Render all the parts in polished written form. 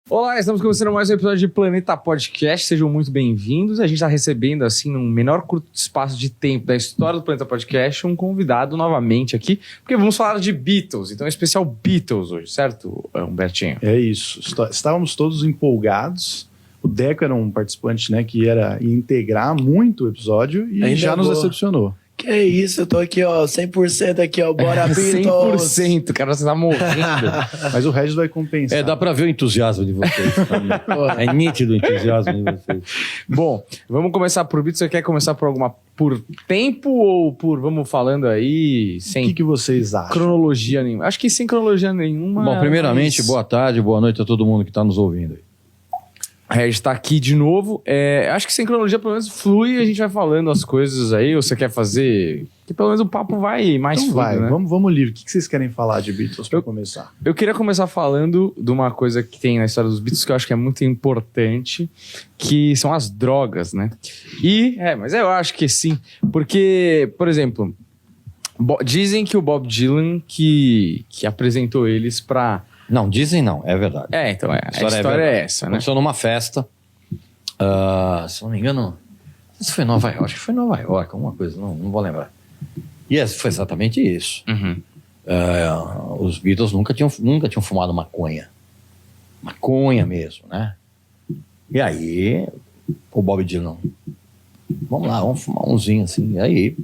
Olá, estamos começando mais um episódio de Planeta Podcast, sejam muito bem-vindos. A gente está recebendo, assim, num menor curto espaço de tempo da história do Planeta Podcast, um convidado novamente aqui, porque vamos falar de Beatles, então é especial Beatles hoje, certo, Humbertinho? É isso, estávamos todos empolgados. O Deco era um participante, né, que ia integrar muito o episódio e Ainda já nos decepcionou. Que isso, eu tô aqui, ó, 100% aqui, ó, bora Beatles! 100%, cara, você tá morrendo. Mas o Regis vai compensar. Dá pra ver o entusiasmo de vocês. É nítido o entusiasmo de vocês. Bom, vamos começar por Beatles. Você quer começar por tempo ou por, vamos falando aí, sem O que vocês acham? cronologia nenhuma? Acho que sem cronologia nenhuma. Bom, primeiramente, boa tarde, boa noite a todo mundo que tá nos ouvindo aí. Regis tá aqui de novo. Acho que sem cronologia, pelo menos, flui e a gente vai falando as coisas aí. Ou você quer fazer... Que pelo menos o papo vai mais Então fluido, vai, né? vamos livre. O que vocês querem falar de Beatles para começar? Eu queria começar falando de uma coisa que tem na história dos Beatles que eu acho que é muito importante, que são as drogas, né? Mas eu acho que sim. Porque, por exemplo, dizem que o Bob Dylan que apresentou eles pra... Não, dizem não, é verdade. Então a história é essa, né? Aconteceu numa festa, se não me engano, isso foi em Nova York, acho que foi em Nova York, alguma coisa, não vou lembrar. E foi exatamente isso. Uhum. Os Beatles nunca tinham fumado maconha. Maconha mesmo, né? E aí, o Bob Dylan, vamos lá, vamos fumar umzinho assim. E aí,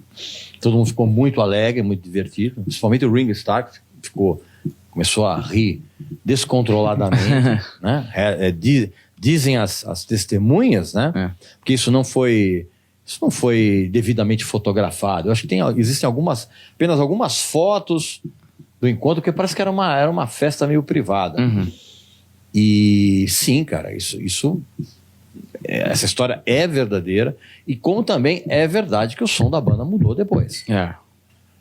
todo mundo ficou muito alegre, muito divertido. Principalmente o Ringo Starr começou a rir descontroladamente, né? Dizem as testemunhas, né? Porque isso não foi devidamente fotografado. Eu acho que existem apenas algumas fotos do encontro, porque parece que era uma festa meio privada. Uhum. E sim, cara, essa história é verdadeira, e como também é verdade que o som da banda mudou depois.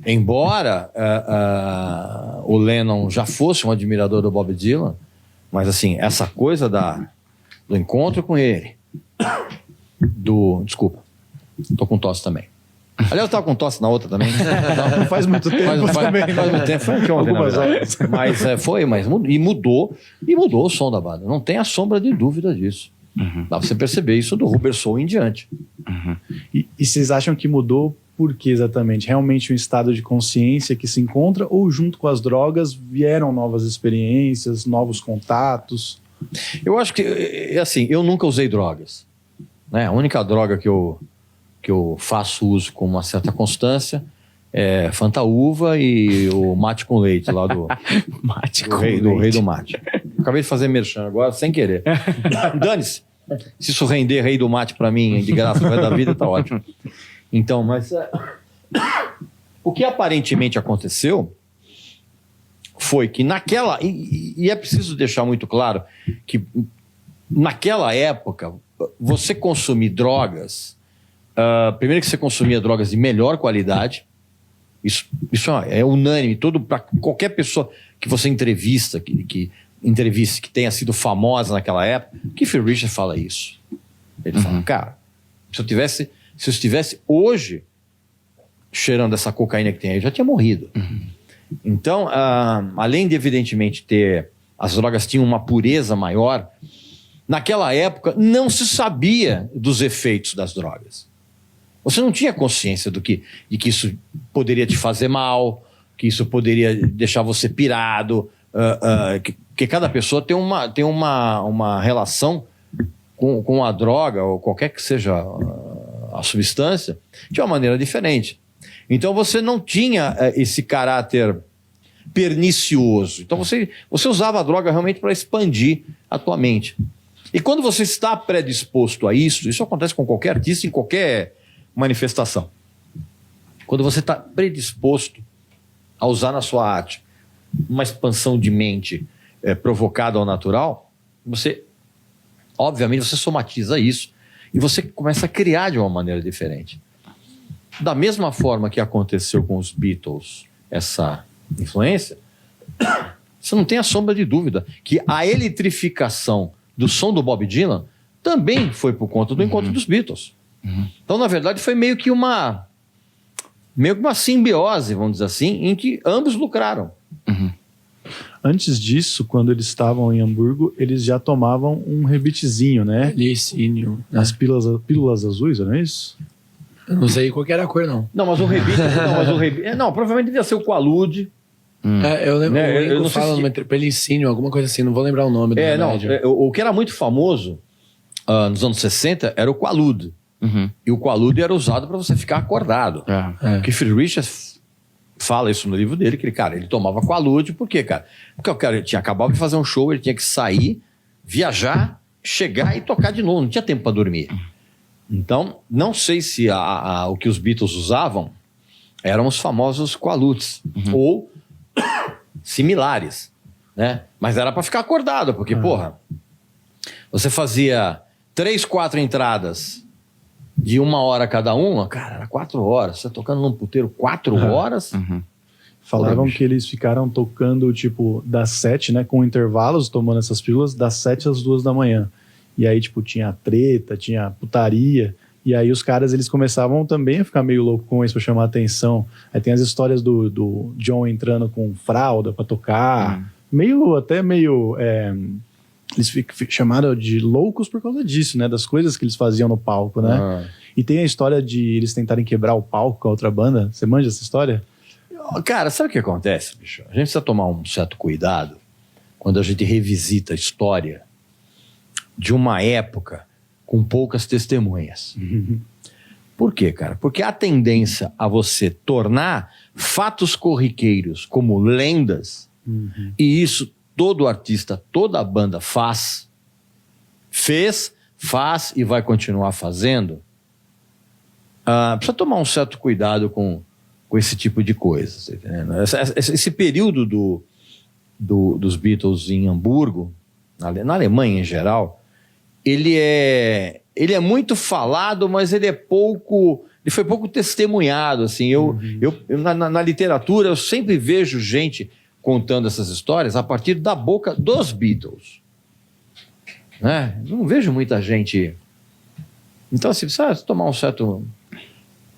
Embora o Lennon já fosse um admirador do Bob Dylan, mas assim, essa coisa do encontro com ele, desculpa, tô com tosse também. Aliás, eu tava com tosse na outra também. Não faz muito tempo também. Faz muito tempo, foi ontem, na verdade. Mas mudou o som da banda. Não tem a sombra de dúvida disso. Uhum. Dá pra você perceber isso do Rubber Soul em diante. Uhum. E vocês acham que mudou por que exatamente? Realmente um estado de consciência que se encontra, ou junto com as drogas vieram novas experiências, novos contatos? Eu acho que, assim, eu nunca usei drogas, né? A única droga que eu faço uso com uma certa constância é Fantaúva e o mate com leite lá do rei do mate. Acabei de fazer merchan agora, sem querer. Dane-se. Se isso render rei do mate pra mim, de graça, vai da vida, tá ótimo. Então, mas o que aparentemente aconteceu foi que e é preciso deixar muito claro que naquela época você consumir drogas, primeiro que você consumia drogas de melhor qualidade, isso é unânime, para qualquer pessoa que você entrevista, que tenha sido famosa naquela época, Keith Richards fala isso. Ele fala, cara, se eu estivesse hoje cheirando essa cocaína que tem aí, eu já tinha morrido. Uhum. Então, além de evidentemente as drogas tinham uma pureza maior, naquela época não se sabia dos efeitos das drogas. Você não tinha consciência de que isso poderia te fazer mal, que isso poderia deixar você pirado, que cada pessoa tem uma relação com a droga, ou qualquer que seja a substância, de uma maneira diferente. Então você não tinha esse caráter pernicioso. Então você usava a droga realmente para expandir a tua mente. E quando você está predisposto a isso acontece com qualquer artista, em qualquer manifestação. Quando você está predisposto a usar na sua arte uma expansão de mente provocada ao natural, obviamente você somatiza isso e você começa a criar de uma maneira diferente. Da mesma forma que aconteceu com os Beatles, essa influência, você não tem a sombra de dúvida que a eletrificação do som do Bob Dylan também foi por conta do encontro dos Beatles. Uhum. Então, na verdade, foi meio que uma simbiose, vamos dizer assim, em que ambos lucraram. Uhum. Antes disso, quando eles estavam em Hamburgo, eles já tomavam um rebitezinho, né? Licínio. As pílulas azuis, não é isso? Eu não sei qual que era a cor, não. Não, mas o rebite... não, provavelmente devia ser o Qualude. Eu lembro, Né, eu eu não sei falo se- Pelicínio, alguma coisa assim, não vou lembrar o nome do remédio. O que era muito famoso nos anos 60 era o Qualude. Uhum. E o Qualude era usado para você ficar acordado. É. O Keith Richards fala isso no livro dele, que ele tomava Qualude, por quê, cara? Porque o cara tinha acabado de fazer um show, ele tinha que sair, viajar, chegar e tocar de novo, não tinha tempo para dormir. Então, não sei se o que os Beatles usavam eram os famosos Qualudes, ou similares, né? Mas era para ficar acordado, porque, porra, você fazia 3, 4 entradas de 1 hora cada uma, cara, era 4 horas. Você tocando num puteiro 4 horas. Falavam bicho. que eles ficaram tocando, tipo, das 7, né? Com intervalos, tomando essas pílulas, das 7 às 2 da manhã. E aí, tipo, tinha treta, tinha putaria. E aí os caras, eles começavam também a ficar meio louco com isso pra chamar a atenção. Aí tem as histórias do John entrando com fralda pra tocar. Até meio... eles chamaram de loucos por causa disso, né? Das coisas que eles faziam no palco, né? E tem a história de eles tentarem quebrar o palco com a outra banda. Você manja essa história? Cara, sabe o que acontece, bicho? A gente precisa tomar um certo cuidado quando a gente revisita a história de uma época com poucas testemunhas. Por quê, cara? Porque a tendência a você tornar fatos corriqueiros como lendas, e isso todo artista, toda banda fez e vai continuar fazendo, precisa tomar um certo cuidado com esse tipo de coisa. Tá entendendo? Esse período dos Beatles em Hamburgo, na Alemanha em geral, ele é muito falado, mas ele foi pouco testemunhado. Assim. Na literatura, eu sempre vejo gente contando essas histórias a partir da boca dos Beatles. Né? Não vejo muita gente... Então, assim, precisa tomar um certo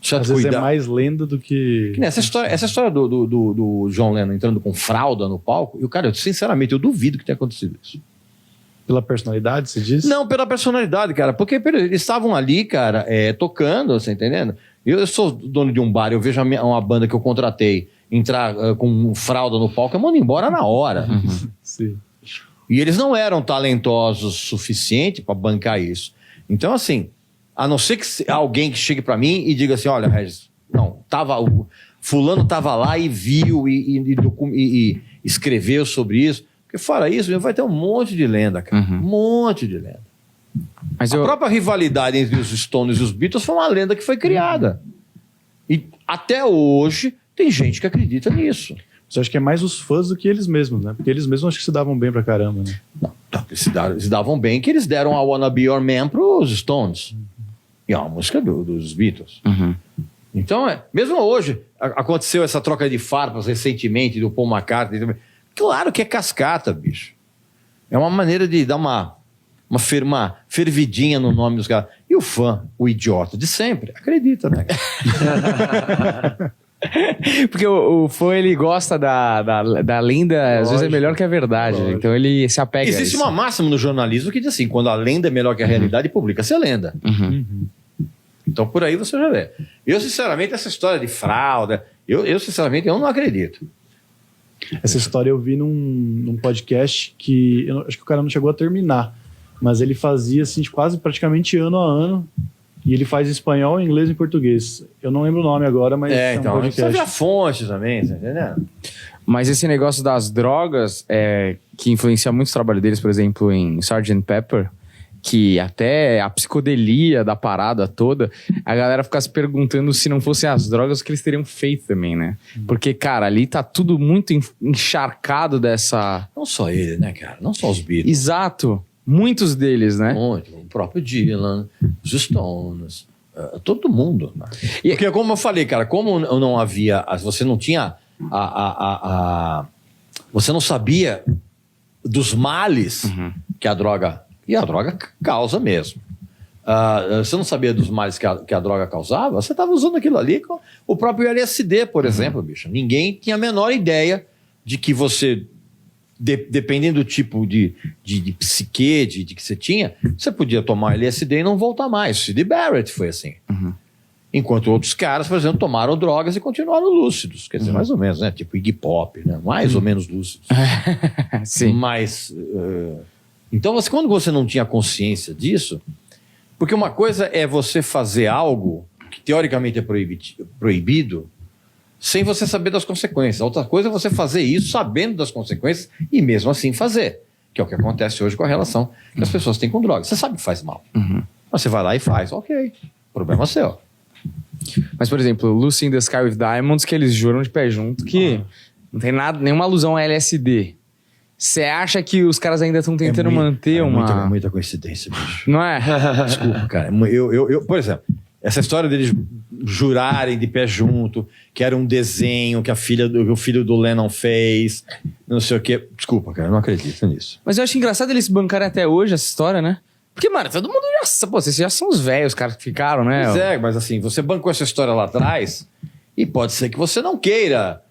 Às vezes cuidado. é mais lenda do que... Essa história do John Lennon entrando com fralda no palco, sinceramente, eu duvido que tenha acontecido isso. Pela personalidade, você diz? Não, pela personalidade, cara. Porque eles estavam ali, cara, tocando, você entendendo? Eu sou dono de um bar, eu vejo uma banda que eu contratei entrar com fralda no palco, eu mando embora na hora. Sim. E eles não eram talentosos o suficiente para bancar isso. Então, assim, a não ser que alguém que chegue para mim e diga assim, olha, Regis, não, o fulano tava lá e viu e escreveu sobre isso. Porque fora isso, vai ter um monte de lenda, cara. Um monte de lenda. Mas A própria rivalidade entre os Stones e os Beatles foi uma lenda que foi criada. E até hoje tem gente que acredita nisso. Você acha que é mais os fãs do que eles mesmos, né? Porque eles mesmos acho que se davam bem pra caramba, né? Eles davam bem que eles deram a Wanna Be Your Man pros Stones. E é uma música dos Beatles. Então, mesmo hoje, aconteceu essa troca de farpas recentemente do Paul McCartney. Claro que é cascata, bicho. É uma maneira de dar uma fervidinha no nome dos caras. E o fã, o idiota de sempre, acredita, né? Porque o fã, ele gosta da lenda, às vezes é melhor que a verdade. Lógico. Então ele se apega a Existe isso. uma máxima no jornalismo que diz assim, quando a lenda é melhor que a realidade, publica-se a lenda. Então por aí você já vê. Eu, sinceramente, essa história de fralda, eu sinceramente, eu não acredito. Essa história eu vi num podcast que acho que o cara não chegou a terminar, mas ele fazia assim, quase praticamente ano a ano, e ele faz em espanhol, inglês e português. Eu não lembro o nome agora, mas é um Então, precisa ver a podcast. fonte também, tá entendendo? Mas esse negócio das drogas, que influencia muito o trabalho deles, por exemplo, em Sgt. Pepper, que até a psicodelia da parada toda, a galera fica se perguntando se não fossem as drogas, o que eles teriam feito também, né? Porque, cara, ali tá tudo muito encharcado dessa... Não só ele, né, cara? Não só os Beatles. Exato. Muitos deles, né? O próprio Dylan, os Stones, todo mundo. Né? E- Porque, como eu falei, cara, como não havia... Você não tinha você não sabia dos males que a droga... E a droga causa mesmo. Você não sabia dos males que a droga causava? Você estava usando aquilo ali com o próprio LSD, por exemplo, bicho. Ninguém tinha a menor ideia de que você dependendo do tipo de psique de que você tinha, você podia tomar LSD e não voltar mais. Sid Barrett foi assim. Enquanto outros caras, por exemplo, tomaram drogas e continuaram lúcidos. Quer dizer, mais ou menos, né? Tipo Iggy Pop, né? Mais ou menos lúcidos. Sim. Mas, então, quando você não tinha consciência disso, porque uma coisa é você fazer algo que teoricamente é proibido sem você saber das consequências. Outra coisa é você fazer isso sabendo das consequências e mesmo assim fazer, que é o que acontece hoje com a relação que as pessoas têm com drogas. Você sabe que faz mal. Mas você vai lá e faz, ok. Problema seu. Mas, por exemplo, Lucy in the Sky with Diamonds, que eles juram de pé junto que não tem nada, nenhuma alusão a LSD. Você acha que os caras ainda estão tentando manter uma... Muita coincidência, bicho. Não é? Desculpa, cara. Eu, por exemplo, essa história deles jurarem de pé junto, que era um desenho que o filho do Lennon fez, não sei o quê. Desculpa, cara, eu não acredito nisso. Mas eu acho engraçado eles bancarem até hoje essa história, né? Porque, mano, todo mundo já... Pô, vocês já são os velhos, os caras que ficaram, né? Pois é, mas assim, você bancou essa história lá atrás e pode ser que você não queira...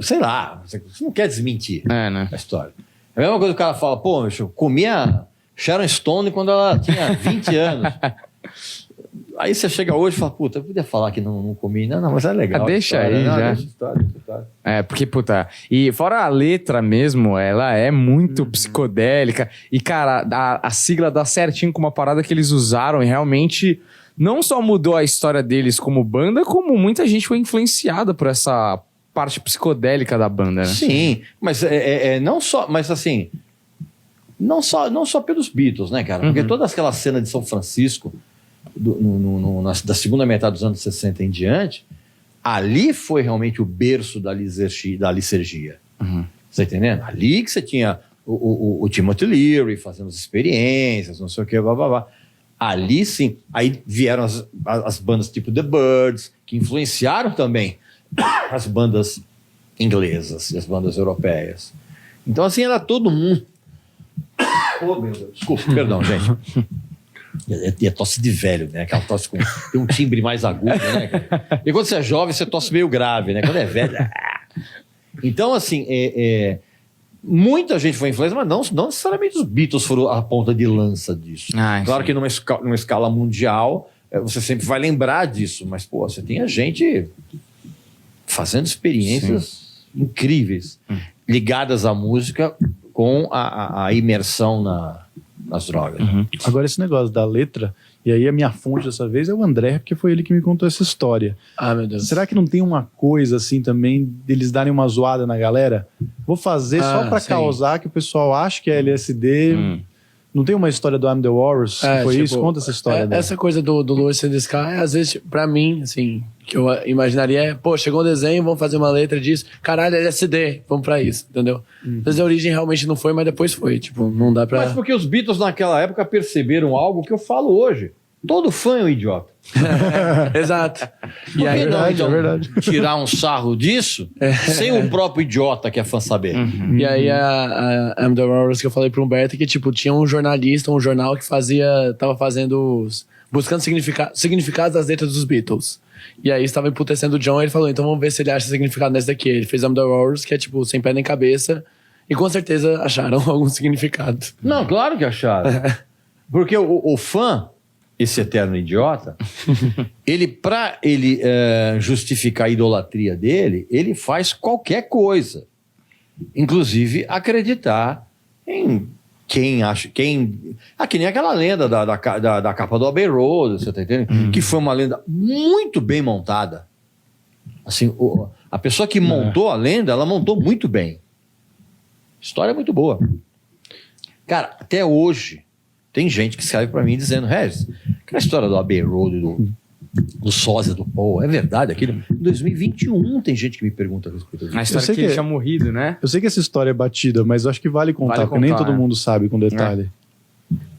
sei lá, você não quer desmentir né? a história. É a mesma coisa que o cara fala, pô, eu comia Sharon Stone quando ela tinha 20 anos. Aí você chega hoje e fala, puta, eu podia falar que não comi. Não, mas é legal. Deixa história, aí, não, já. Deixa história. Porque, puta... E fora a letra mesmo, ela é muito psicodélica. E, cara, a sigla dá certinho com uma parada que eles usaram e realmente... Não só mudou a história deles como banda, como muita gente foi influenciada por essa parte psicodélica da banda, né? Sim, mas não só, mas assim, não só pelos Beatles, né, cara? Porque toda aquela cena de São Francisco, da segunda metade dos anos 60 em diante, ali foi realmente o berço da licergia. Você tá entendendo? Ali que você tinha o Timothy Leary fazendo as experiências, não sei o que, blá, blá, blá. Ali sim, aí vieram as bandas tipo The Byrds, que influenciaram também as bandas inglesas e as bandas europeias. Então, assim, era todo mundo. Oh, meu Deus, desculpa, perdão, gente. E a tosse de velho, né? Aquela tosse com tem um timbre mais agudo, né, cara? E quando você é jovem, você tosse meio grave, né? Quando é velho. Então, assim, muita gente foi influência, mas não necessariamente os Beatles foram a ponta de lança disso. Claro que numa escala mundial, você sempre vai lembrar disso, mas, pô, você tem a gente fazendo experiências incríveis, ligadas à música com a imersão nas drogas. Agora, esse negócio da letra, e aí a minha fonte dessa vez é o André, porque foi ele que me contou essa história. Ah, meu Deus. Será que não tem uma coisa assim também deles darem uma zoada na galera? Vou fazer só pra causar que o pessoal ache que é LSD. Não tem uma história do I'm the Walrus? Que foi isso? Conta essa história dela. Essa coisa do Lucy in the Sky, às vezes, pra mim, assim, que eu imaginaria pô, chegou um desenho, vamos fazer uma letra disso. Caralho, LSD, vamos pra isso, entendeu? Às vezes a origem realmente não foi, mas depois foi. Tipo, não dá pra... Mas porque os Beatles naquela época perceberam algo que eu falo hoje. Todo fã é um idiota. Exato. E aí, verdade. Tirar um sarro disso sem o próprio idiota que é fã saber. E aí a I'm the Walrus que eu falei pro Humberto que tipo tinha um jornalista, um jornal que tava fazendo buscando significados das letras dos Beatles. E aí estava emputecendo o John e ele falou, então vamos ver se ele acha significado nessa daqui. Ele fez I'm the Walrus, que é tipo sem pé nem cabeça, e com certeza acharam algum significado. Não, claro que acharam. Porque o fã, esse eterno idiota, pra ele justificar a idolatria dele, ele faz qualquer coisa. Inclusive acreditar em quem acha... que nem aquela lenda da capa do Abbey Road, você tá entendendo? Que foi uma lenda muito bem montada. Assim, a pessoa que montou a lenda, ela montou muito bem. História muito boa. Cara, até hoje... Tem gente que escreve pra mim dizendo, Regis, aquela história do Abbey Road, do sósia do Paul, é verdade aquilo? Em 2021 tem gente que me pergunta a respeito disso. A história que ele tinha morrido, né? Eu sei que essa história é batida, mas eu acho que vale contar, porque nem todo mundo sabe com detalhe.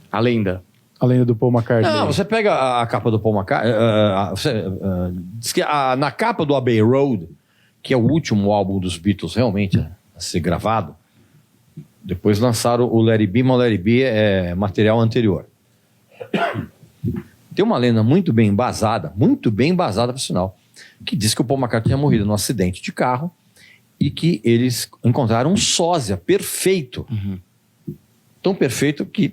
A lenda. A lenda do Paul McCartney. Não, você pega a capa do Paul McCartney, diz que na capa do Abbey Road, que é o último álbum dos Beatles realmente a ser gravado, depois lançaram o Let It Be, mas o Let It Be é material anterior. Tem uma lenda muito bem embasada por sinal, que diz que o Paul McCartney tinha morrido num acidente de carro e que eles encontraram um sósia perfeito. Tão perfeito que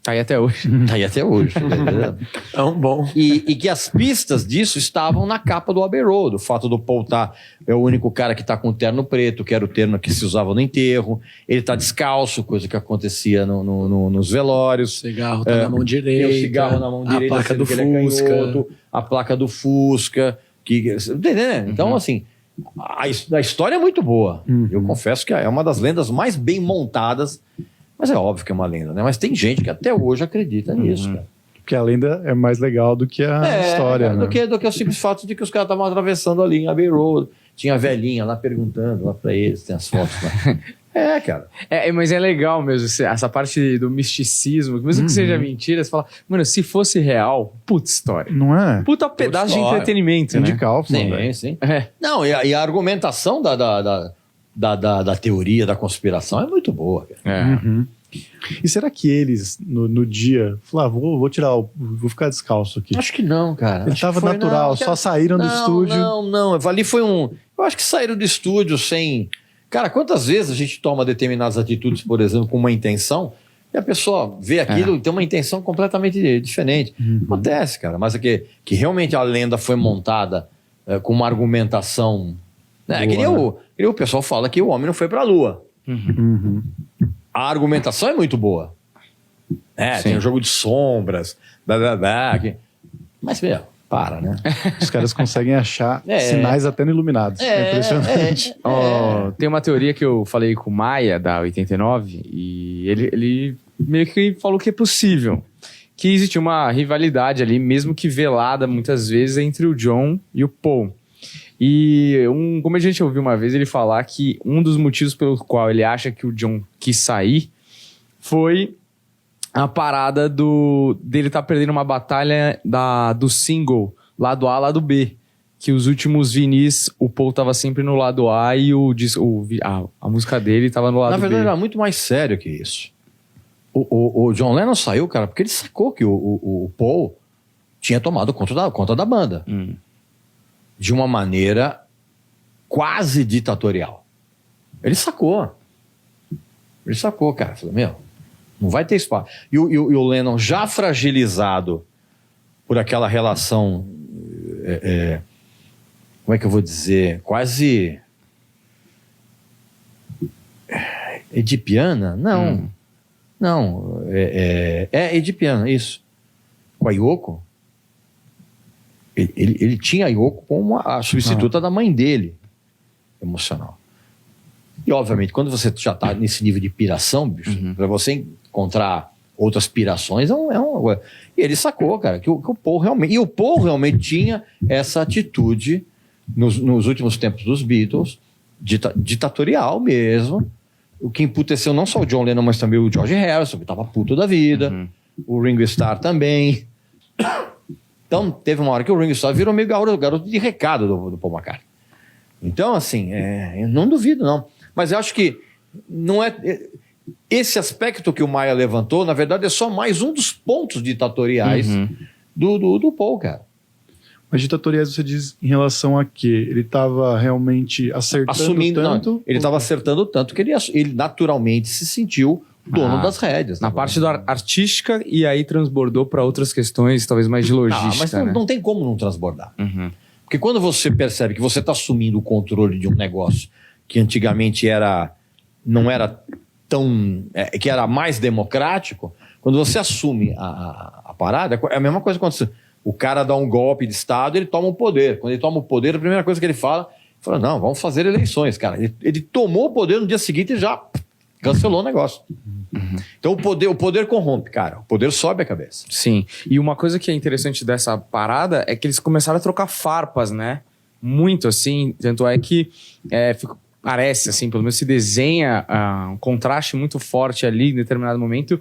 Tá aí até hoje. tá aí até hoje. Tá entendendo? É um bom. E que as pistas disso estavam na capa do Abbey Road. O fato do Paul é o único cara que está com o terno preto, que era o terno que se usava no enterro. Ele está descalço, coisa que acontecia nos velórios. O cigarro tá na mão direita. Tem o cigarro na mão direita, a placa do sendo que ele é Fusca. canhoto, a placa do Fusca. Entendeu? Então, assim, a história é muito boa. Eu confesso que é uma das lendas mais bem montadas. Mas é óbvio que é uma lenda, né? Mas tem gente que até hoje acredita nisso, cara. Porque a lenda é mais legal do que a história, cara, né? do que o simples fato de que os caras estavam atravessando ali em Abbey Road. Tinha a velhinha lá perguntando lá pra eles, tem as fotos lá. Cara. Mas é legal mesmo, essa parte do misticismo, mesmo que seja mentira, você fala, mano, se fosse real, puta história. Não é? Puta pedaço de história. entretenimento, Andy né? Kaufman, velho. Sim. É. Não, e a argumentação da teoria da conspiração é muito boa, cara. E será que eles, no dia, falaram, vou tirar, vou ficar descalço aqui? Acho que não, cara. Ele Acho tava que foi, natural, não, só cara. saíram do estúdio. Não. Ali foi um. Eu acho que saíram do estúdio sem. Cara, quantas vezes a gente toma determinadas atitudes, por exemplo, com uma intenção, e a pessoa vê aquilo e tem uma intenção completamente diferente. Acontece, cara. Mas é que realmente a lenda foi montada com uma argumentação. Né? Que nem o pessoal fala que o homem não foi pra Lua. A argumentação é muito boa. Tem o jogo de sombras, mas, meu, para, né? Os caras conseguem achar sinais até no Iluminados. É impressionante. Tem uma teoria que eu falei com o Maia, da 89, e ele meio que falou que é possível. Que existe uma rivalidade ali, mesmo que velada muitas vezes, entre o John e o Paul. E um comediante ouviu uma vez ele falar que um dos motivos pelo qual ele acha que o John quis sair foi a parada dele estar perdendo uma batalha do single, lado A, lado B. Que os últimos vinis, o Paul tava sempre no lado A e a música dele tava no lado B. Na verdade, era muito mais sério que isso. O John Lennon saiu, cara, porque ele sacou que o Paul tinha tomado conta da banda. De uma maneira quase ditatorial. Ele sacou, cara. Falou, meu, não vai ter espaço. E o Lennon, já fragilizado por aquela relação, como é que eu vou dizer, quase edipiana? Não, edipiana, isso. Com a Yoko. Ele tinha a Yoko como a substituta da mãe dele, emocional. E, obviamente, quando você já está nesse nível de piração, bicho, para você encontrar outras pirações, E ele sacou, cara, que o Paul realmente... E o Paul realmente tinha essa atitude, nos últimos tempos dos Beatles, ditatorial mesmo, o que emputeceu não só o John Lennon, mas também o George Harrison, que estava puto da vida, o Ringo Starr também... Então, teve uma hora que o Ringo Starr virou meio garoto de recado do Paul McCartney. Então, assim, eu não duvido, não. Mas eu acho que não é... Esse aspecto que o Maia levantou, na verdade, é só mais um dos pontos ditatoriais do Paul, cara. Mas ditatoriais você diz em relação a quê? Ele estava realmente acertando tanto? Não, ele estava acertando tanto que ele naturalmente se sentiu dono das rédeas. Na parte artística, e aí transbordou para outras questões, talvez mais de logística. Mas né? não tem como não transbordar. Porque quando você percebe que você está assumindo o controle de um negócio que antigamente não era tão... que era mais democrático, quando você assume a parada, é a mesma coisa quando o cara dá um golpe de Estado, ele toma o poder. Quando ele toma o poder, a primeira coisa que ele fala, não, vamos fazer eleições, cara. Ele tomou o poder no dia seguinte e já cancelou o negócio. Então o poder corrompe, cara. O poder sobe a cabeça. Sim. E uma coisa que é interessante dessa parada é que eles começaram a trocar farpas, né? Muito, assim. Tanto é que parece, assim, pelo menos se desenha um contraste muito forte ali em determinado momento,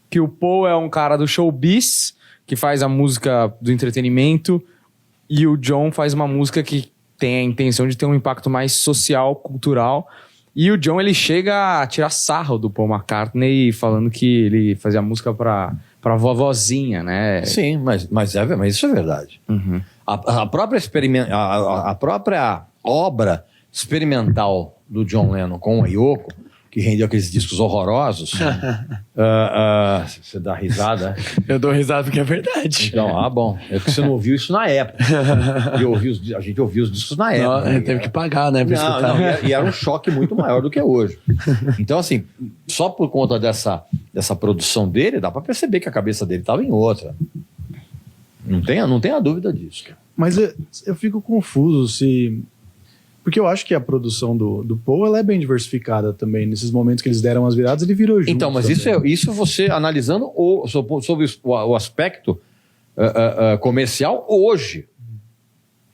que o Paul é um cara do showbiz, que faz a música do entretenimento, e o John faz uma música que tem a intenção de ter um impacto mais social, cultural. E o John, ele chega a tirar sarro do Paul McCartney, falando que ele fazia música pra vovozinha, né? Sim, mas isso é verdade. A própria obra experimental do John Lennon com a Yoko, que rendeu aqueles discos horrorosos, você dá risada? Eu dou risada porque é verdade. Então, bom. É porque você não ouviu isso na época. A gente ouviu os discos na época. Não, teve que pagar, né, pra escutar. Não, e era um choque muito maior do que hoje. Então, assim, só por conta dessa produção dele, dá pra perceber que a cabeça dele estava em outra. Não tenha dúvida disso, cara. Mas eu fico confuso se... Porque eu acho que a produção do Paul ela é bem diversificada também. Nesses momentos que eles deram as viradas, ele virou junto. Então, mas isso você analisando sobre o aspecto comercial hoje.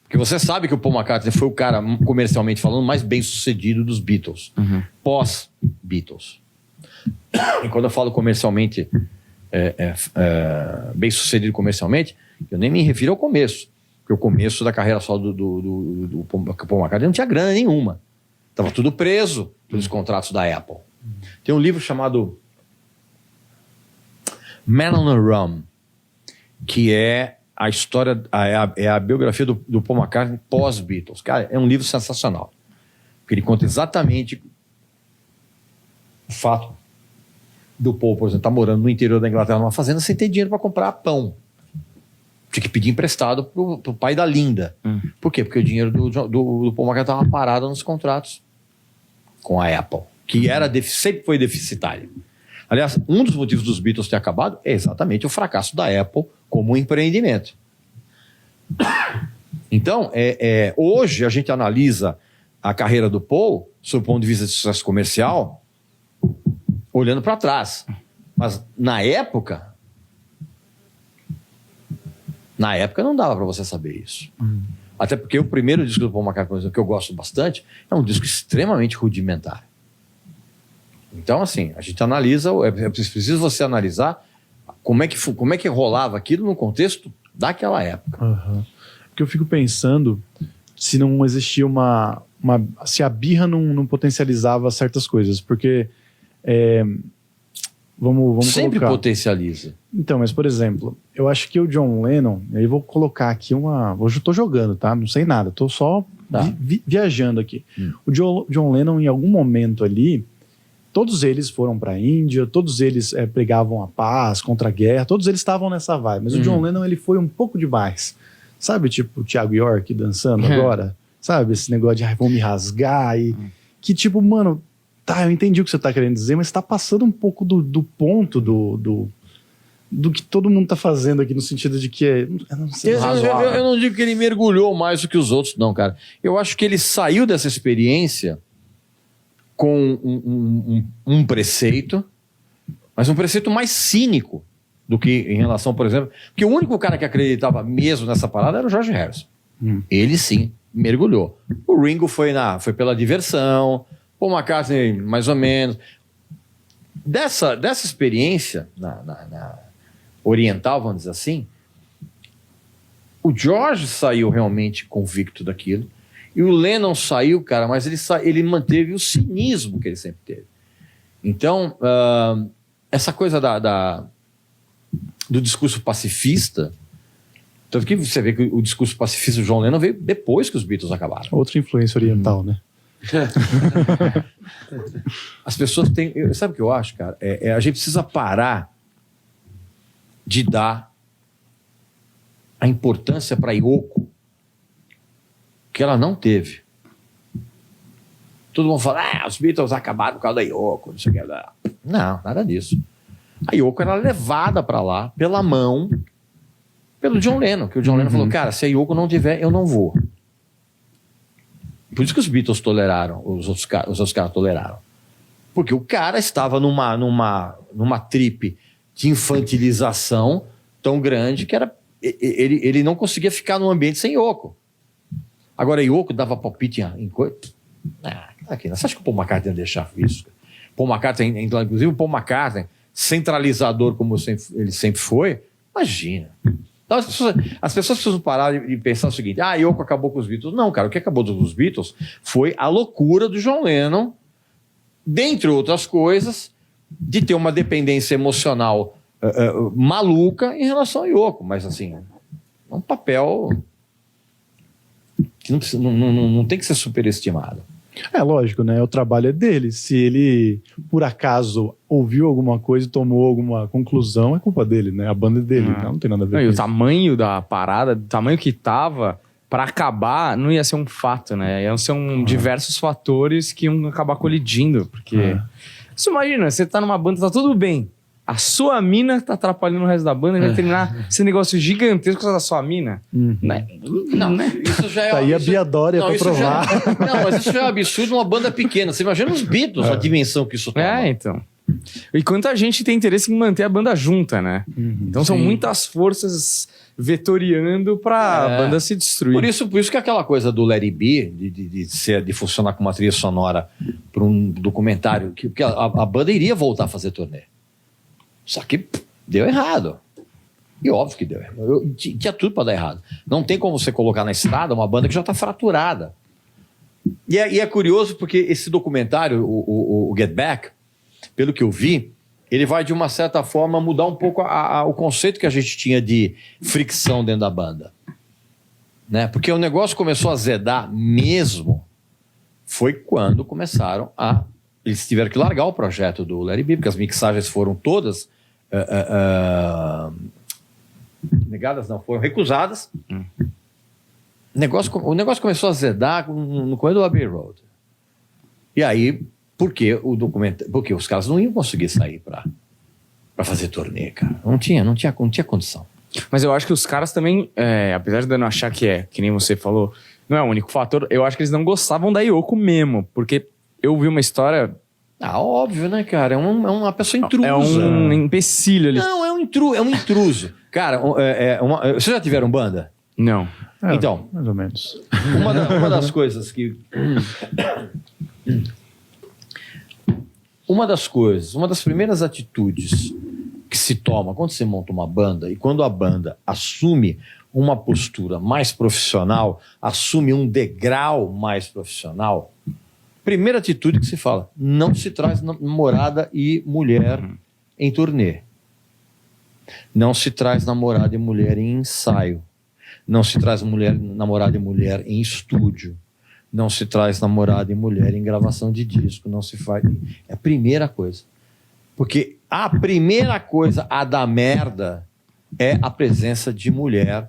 Porque você sabe que o Paul McCartney foi o cara, comercialmente falando, mais bem sucedido dos Beatles. Pós-Beatles. E quando eu falo comercialmente, bem sucedido comercialmente, eu nem me refiro ao começo. Porque o começo da carreira só do Paul McCartney não tinha grana nenhuma. Estava tudo preso pelos contratos da Apple. Tem um livro chamado Man on a Run, que é a história, é a biografia do Paul McCartney pós-Beatles. Cara, é um livro sensacional. Porque ele conta exatamente o fato do Paul, por exemplo, estar morando no interior da Inglaterra, numa fazenda, sem ter dinheiro para comprar pão. Tinha que pedir emprestado pro pai da Linda. Por quê? Porque o dinheiro do Paul McCartney estava parado nos contratos com a Apple, que sempre foi deficitário. Aliás, um dos motivos dos Beatles ter acabado é exatamente o fracasso da Apple como um empreendimento. Então, hoje a gente analisa a carreira do Paul, sob o ponto de vista de sucesso comercial, olhando para trás. Mas na época não dava para você saber isso. Até porque o primeiro disco do Paul McCartney, por exemplo, que eu gosto bastante, é um disco extremamente rudimentar. Então, assim, a gente analisa, é preciso você analisar como é que rolava aquilo no contexto daquela época. Porque eu fico pensando se não existia se a birra não potencializava certas coisas. Porque... Vamos sempre colocar. Potencializa. Então, mas por exemplo, eu acho que o John Lennon, aí vou colocar aqui hoje eu tô jogando, tá? Não sei nada, tô só viajando aqui. O John Lennon, em algum momento ali, todos eles foram pra Índia, todos eles pregavam a paz, contra a guerra, todos eles estavam nessa vibe. Mas o John Lennon, ele foi um pouco demais. Sabe, tipo o Thiago York dançando agora? Sabe, esse negócio de vão me rasgar e... Que tipo, mano... Tá, eu entendi o que você tá querendo dizer, mas tá passando um pouco do ponto do que todo mundo tá fazendo aqui, no sentido de que eu não sei, eu não digo que ele mergulhou mais do que os outros, não, cara. Eu acho que ele saiu dessa experiência com um preceito, mas um preceito mais cínico do que em relação, por exemplo... Porque o único cara que acreditava mesmo nessa parada era o George Harrison. Ele sim, mergulhou. O Ringo foi pela diversão... Paul McCartney, mais ou menos. Dessa experiência na oriental, vamos dizer assim, o George saiu realmente convicto daquilo, e o Lennon saiu, cara, mas ele manteve o cinismo que ele sempre teve. Então, essa coisa do discurso pacifista, tanto que você vê que o discurso pacifista do John Lennon veio depois que os Beatles acabaram. Outra influência oriental, né? As pessoas têm... Sabe o que eu acho, cara? A gente precisa parar de dar a importância para Yoko que ela não teve. Todo mundo fala, os Beatles acabaram por causa da Yoko, não sei o que. Não, nada disso. A Yoko era levada para lá pela mão pelo John Lennon, que o John Lennon falou, cara, se a Yoko não tiver, eu não vou. Por isso que os Beatles toleraram, os outros caras toleraram. Porque o cara estava numa trip de infantilização tão grande que ele não conseguia ficar num ambiente sem Yoko. Agora, Yoko dava palpite em coisa. Você acha que o Paul McCartney ia deixar isso? Paul McCartney, inclusive o Paul McCartney, centralizador como ele sempre foi, imagina. Então, as pessoas precisam parar e pensar o seguinte: Yoko acabou com os Beatles. Não, cara, o que acabou com os Beatles foi a loucura do John Lennon, dentre outras coisas, de ter uma dependência emocional maluca em relação a Yoko. Mas, assim, é um papel que não tem que ser superestimado. É lógico, né? O trabalho é dele. Se ele, por acaso, ouviu alguma coisa e tomou alguma conclusão, é culpa dele, né? A banda é dele, então não tem nada a ver Não, e com o isso. tamanho da parada, o tamanho que tava, pra acabar, não ia ser um fato, né? Iam ser diversos fatores que iam acabar colidindo. Porque. Você imagina, você tá numa banda, tá tudo bem. A sua mina tá atrapalhando o resto da banda e vai terminar esse negócio gigantesco da sua mina. Né? Não, isso já é... Tá aí a isso- Bia Dória pra isso provar. não, mas isso já é um absurdo numa banda pequena. Você imagina os Beatles, a dimensão que isso toma. É, então. E quanta gente tem interesse em manter a banda junta, né? Então são muitas forças vetoriando pra banda se destruir. Por isso que aquela coisa do Let It Be, de funcionar como uma trilha sonora para um documentário, que a banda iria voltar a fazer turnê. Só que deu errado. E óbvio que deu errado. Tinha tudo para dar errado. Não tem como você colocar na estrada uma banda que já está fraturada. E é curioso porque esse documentário, o Get Back, pelo que eu vi, ele vai, de uma certa forma, mudar um pouco o conceito que a gente tinha de fricção dentro da banda. Né? Porque o negócio começou a azedar mesmo foi quando começaram a... Eles tiveram que largar o projeto do Let It Be, porque as mixagens foram todas negadas, não, foram recusadas. O negócio começou a azedar no corredor do Abbey Road. E aí, porque os caras não iam conseguir sair para fazer turnê, cara. Não tinha condição. Mas eu acho que os caras também, apesar de eu não achar que nem você falou, não é o único fator, eu acho que eles não gostavam da Yoko mesmo, porque eu vi uma história... Ah, óbvio, né, cara? É uma pessoa intrusa. É um empecilho ali. Não, é um intruso. Cara, vocês já tiveram banda? Não. Então, Mais ou menos. uma das coisas que... Uma das primeiras atitudes que se toma quando você monta uma banda e quando a banda assume uma postura mais profissional, assume um degrau mais profissional, primeira atitude que se fala, não se traz namorada e mulher em turnê. Não se traz namorada e mulher em ensaio. Não se traz namorada e mulher em estúdio. Não se traz namorada e mulher em gravação de disco. Não se faz... É a primeira coisa. Porque a primeira coisa a dar merda é a presença de mulher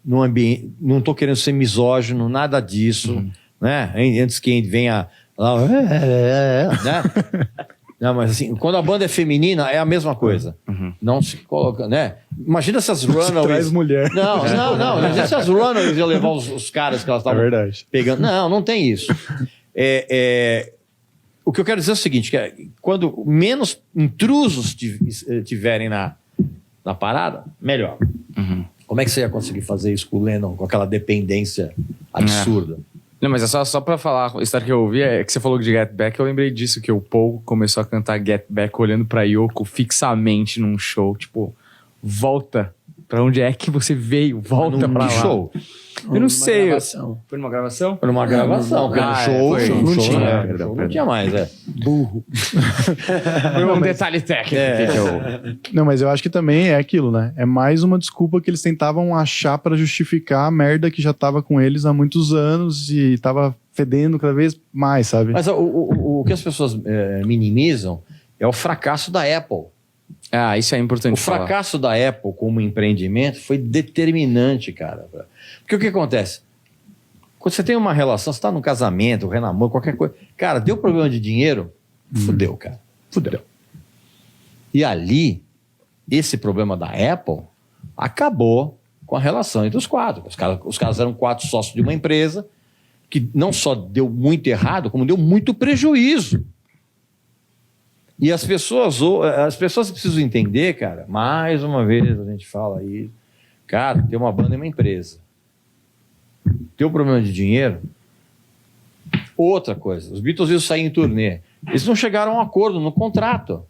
no ambiente. Não estou querendo ser misógino, nada disso. Né? Antes que venha... né? Não, mas assim, quando a banda é feminina, é a mesma coisa. Não se coloca, né? Imagina se as runaways... Traz mulher. Não. Imagina se as runaways iam levar os caras que elas estavam verdade. pegando. Não tem isso. O que eu quero dizer é o seguinte, que quando menos intrusos tiverem na parada, melhor. Como é que você ia conseguir fazer isso com o Lennon, com aquela dependência absurda? Não, mas é só pra falar, a história que eu ouvi é que você falou de Get Back, eu lembrei disso, que o Paul começou a cantar Get Back olhando pra Yoko fixamente num show, tipo, volta pra onde é que você veio, volta pra lá. Show? Eu não sei. Gravação. Foi numa gravação? Foi numa gravação, porque no show não tinha. Perdão. Não tinha mais, Burro. Foi um detalhe técnico. que eu... Não, mas eu acho que também é aquilo, né? É mais uma desculpa que eles tentavam achar pra justificar a merda que já tava com eles há muitos anos e tava fedendo cada vez mais, sabe? Mas o que as pessoas minimizam é o fracasso da Apple. Ah, isso é importante O falar. fracasso da Apple como empreendimento foi determinante, cara. Porque o que acontece? Quando você tem uma relação, você está num casamento, um renamoro, qualquer coisa. Cara, deu problema de dinheiro? Fudeu, cara. Fudeu. E ali, esse problema da Apple acabou com a relação entre os quatro. Os caras eram 4 sócios de uma empresa que não só deu muito errado, como deu muito prejuízo. E as pessoas precisam entender, cara, mais uma vez a gente fala aí, cara, ter uma banda é uma empresa. Ter um problema de dinheiro. Outra coisa, os Beatles iam sair em turnê. Eles não chegaram a um acordo no contrato.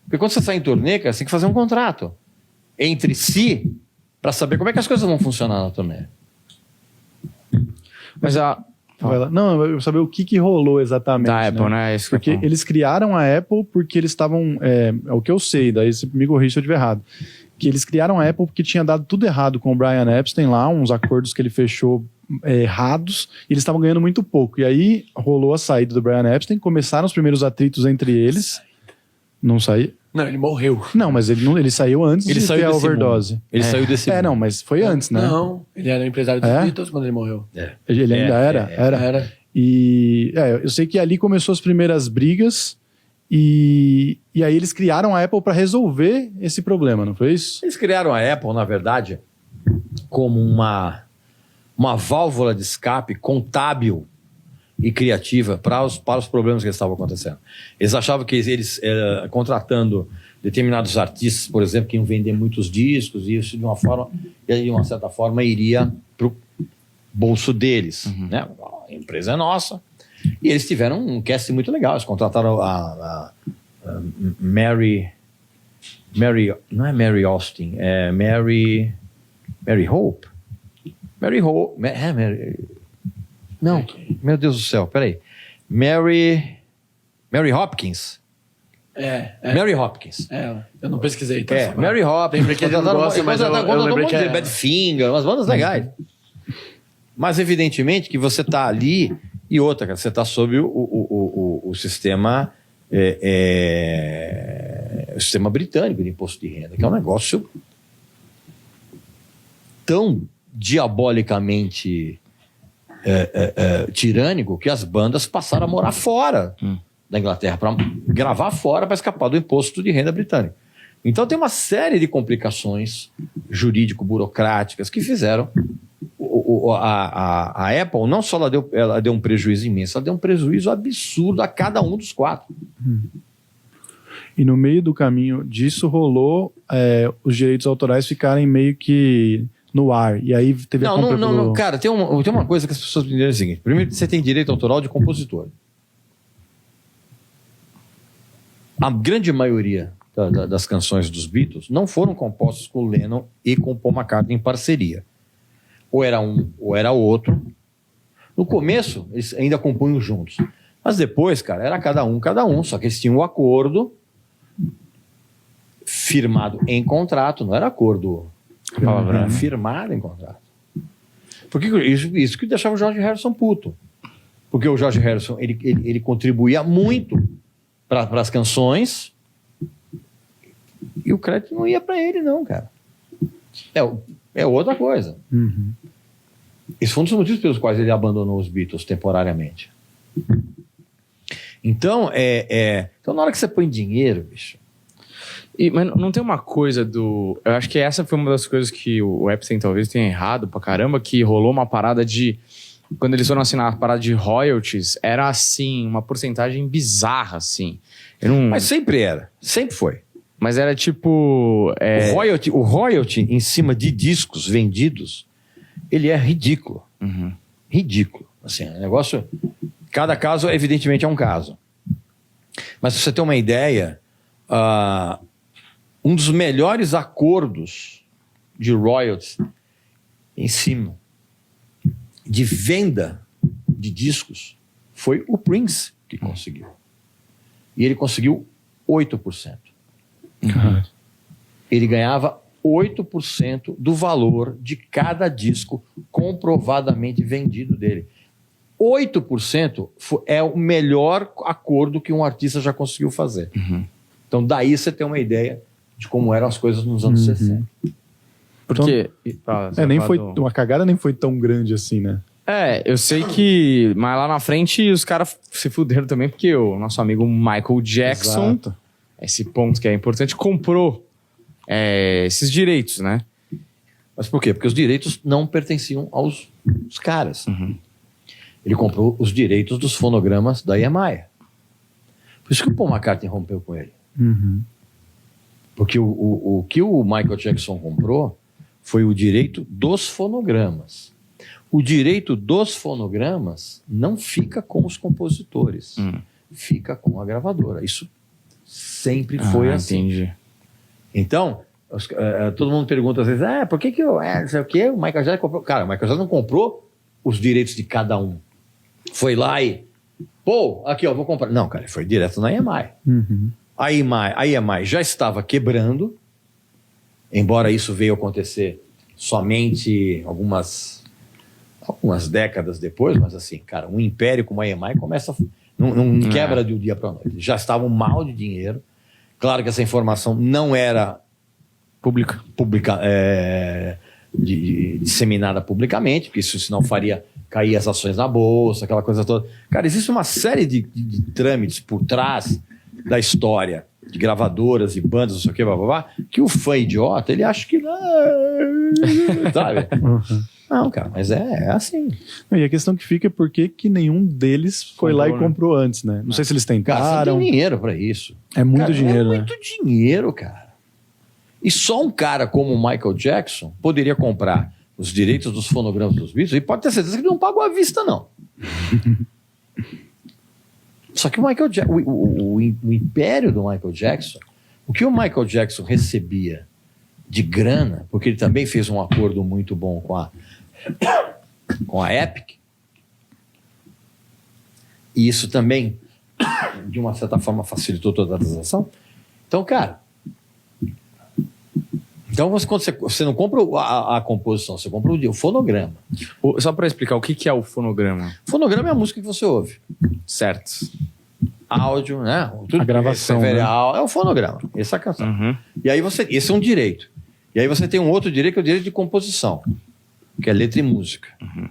Porque quando você sai em turnê, cara, você tem que fazer um contrato entre si para saber como é que as coisas vão funcionar na turnê. Mas Vai lá. Não, eu saber o que rolou exatamente. da Apple, né? Isso que Porque eu falo. eles criaram a Apple porque eles estavam... É o que eu sei, daí você me corrige se eu estiver errado. Que eles criaram a Apple porque tinha dado tudo errado com o Brian Epstein lá, uns acordos que ele fechou errados e eles estavam ganhando muito pouco. E aí rolou a saída do Brian Epstein, começaram os primeiros atritos entre eles. Não saiu? Não, ele morreu. Não, mas ele saiu antes Ele de saiu ter a desse overdose. mundo. Ele saiu desse não, mundo. mas foi antes, né? Não, ele era empresário dos É? Beatles quando ele morreu. Ele ainda era? Era. E eu sei que ali começou as primeiras brigas e aí eles criaram a Apple para resolver esse problema, não foi isso? Eles criaram a Apple, na verdade, como uma válvula de escape contábil e criativa para os problemas que estavam acontecendo. Eles achavam que eles, contratando determinados artistas, por exemplo, que iam vender muitos discos, e isso de uma certa forma iria para o bolso deles. Né? A empresa é nossa. E eles tiveram um casting muito legal. Eles contrataram a Mary... Não é Mary Austin, é Mary Hope. Não, meu Deus do céu, peraí. Mary Hopkins. Mary Hopkins. Eu não pesquisei. Tá? Mary Hopkins. Lembrei que ele não gosta, mas eu lembrei que é... Badfinger, umas bandas legais. Mas evidentemente que você está ali e outra, cara, você está sob o sistema o sistema britânico de imposto de renda, que é um negócio tão diabolicamente tirânico que as bandas passaram a morar fora da Inglaterra, para gravar fora para escapar do imposto de renda britânico. Então tem uma série de complicações jurídico-burocráticas que fizeram a Apple, não só ela deu um prejuízo imenso, ela deu um prejuízo absurdo a cada um dos 4. E no meio do caminho disso rolou os direitos autorais ficarem meio que no ar. E aí teve a compra não. Cara, tem uma coisa que as pessoas entenderam o seguinte. Primeiro, você tem direito autoral de compositor. A grande maioria das canções dos Beatles não foram compostas com o Lennon e com o Paul McCartney em parceria. Ou era um, ou era outro. No começo, eles ainda compunham juntos. Mas depois, cara, era cada um. Só que eles tinham um acordo firmado em contrato. Não era acordo Palavrão. firmado em contrato. Porque isso que deixava o George Harrison puto. Porque o George Harrison, ele contribuía muito para as canções e o crédito não ia para ele, não, cara. É outra coisa. Esse foi um dos motivos pelos quais ele abandonou os Beatles temporariamente. Então, então na hora que você põe dinheiro, bicho... Mas não tem uma coisa do... Eu acho que essa foi uma das coisas que o Epstein talvez tenha errado pra caramba, que rolou uma parada de... Quando eles foram assinar a parada de royalties, era assim, uma porcentagem bizarra, assim. Mas sempre era. Sempre foi. Mas era tipo... O royalty em cima de discos vendidos, ele é ridículo. Ridículo. Assim, o negócio... Cada caso, evidentemente, é um caso. Mas, se você tem uma ideia, um dos melhores acordos de royalties em cima de venda de discos foi o Prince que conseguiu. E ele conseguiu 8%. Ele ganhava 8% do valor de cada disco comprovadamente vendido dele. 8% é o melhor acordo que um artista já conseguiu fazer. Então, daí você tem uma ideia de como eram as coisas nos anos 60. Porque... nem foi, uma cagada nem foi tão grande assim, né? Eu sei que... Mas lá na frente os caras se fuderam também, porque o nosso amigo Michael Jackson, Exato. esse ponto que é importante, comprou esses direitos, né? Mas por quê? Porque os direitos não pertenciam aos caras. Ele comprou os direitos dos fonogramas da EMI. Por isso que o Paul McCartney rompeu com ele. Porque o que o Michael Jackson comprou foi o direito dos fonogramas. O direito dos fonogramas não fica com os compositores, fica com a gravadora. Isso sempre foi assim. Entendi. Então, todo mundo pergunta às vezes, por que não sei o quê, o Michael Jackson comprou? Cara, o Michael Jackson não comprou os direitos de cada um. Foi lá e, aqui vou comprar. Não, cara, foi direto na EMI. A EMI já estava quebrando, embora isso veio acontecer somente algumas algumas décadas depois, mas assim, cara, um império como a EMI começa, não quebra de um dia para a noite. Já estavam mal de dinheiro. Claro que essa informação não era disseminada publicamente, porque isso senão faria cair as ações na bolsa, aquela coisa toda. Cara, existe uma série de trâmites por trás da história de gravadoras e bandas, não sei o que, blá, blá, blá, que o fã idiota, ele acha que não, sabe? Não, cara, mas é assim. E a questão que fica é por que nenhum deles foi lá e comprou antes, né? Não sei se eles Cara, você tentaram. tem dinheiro pra isso. É muito Cara, dinheiro, né? É muito dinheiro, cara. E só um cara como o Michael Jackson poderia comprar os direitos dos fonogramas dos Beatles, e pode ter certeza que ele não pagou à vista, não. Só que o Michael Jackson, o império do Michael Jackson, o que o Michael Jackson recebia de grana, porque ele também fez um acordo muito bom com a Epic, e isso também, de uma certa forma, facilitou toda a transação. Então, cara, quando você não compra a composição, você compra o fonograma. Só para explicar, o que é o fonograma? Fonograma é a música que você ouve. Certo. Áudio, né? Tudo A gravação, né? É o fonograma. Essa é a canção. Uhum. E aí esse é um direito. E aí você tem um outro direito, que é o direito de composição, que é letra e música. Uhum.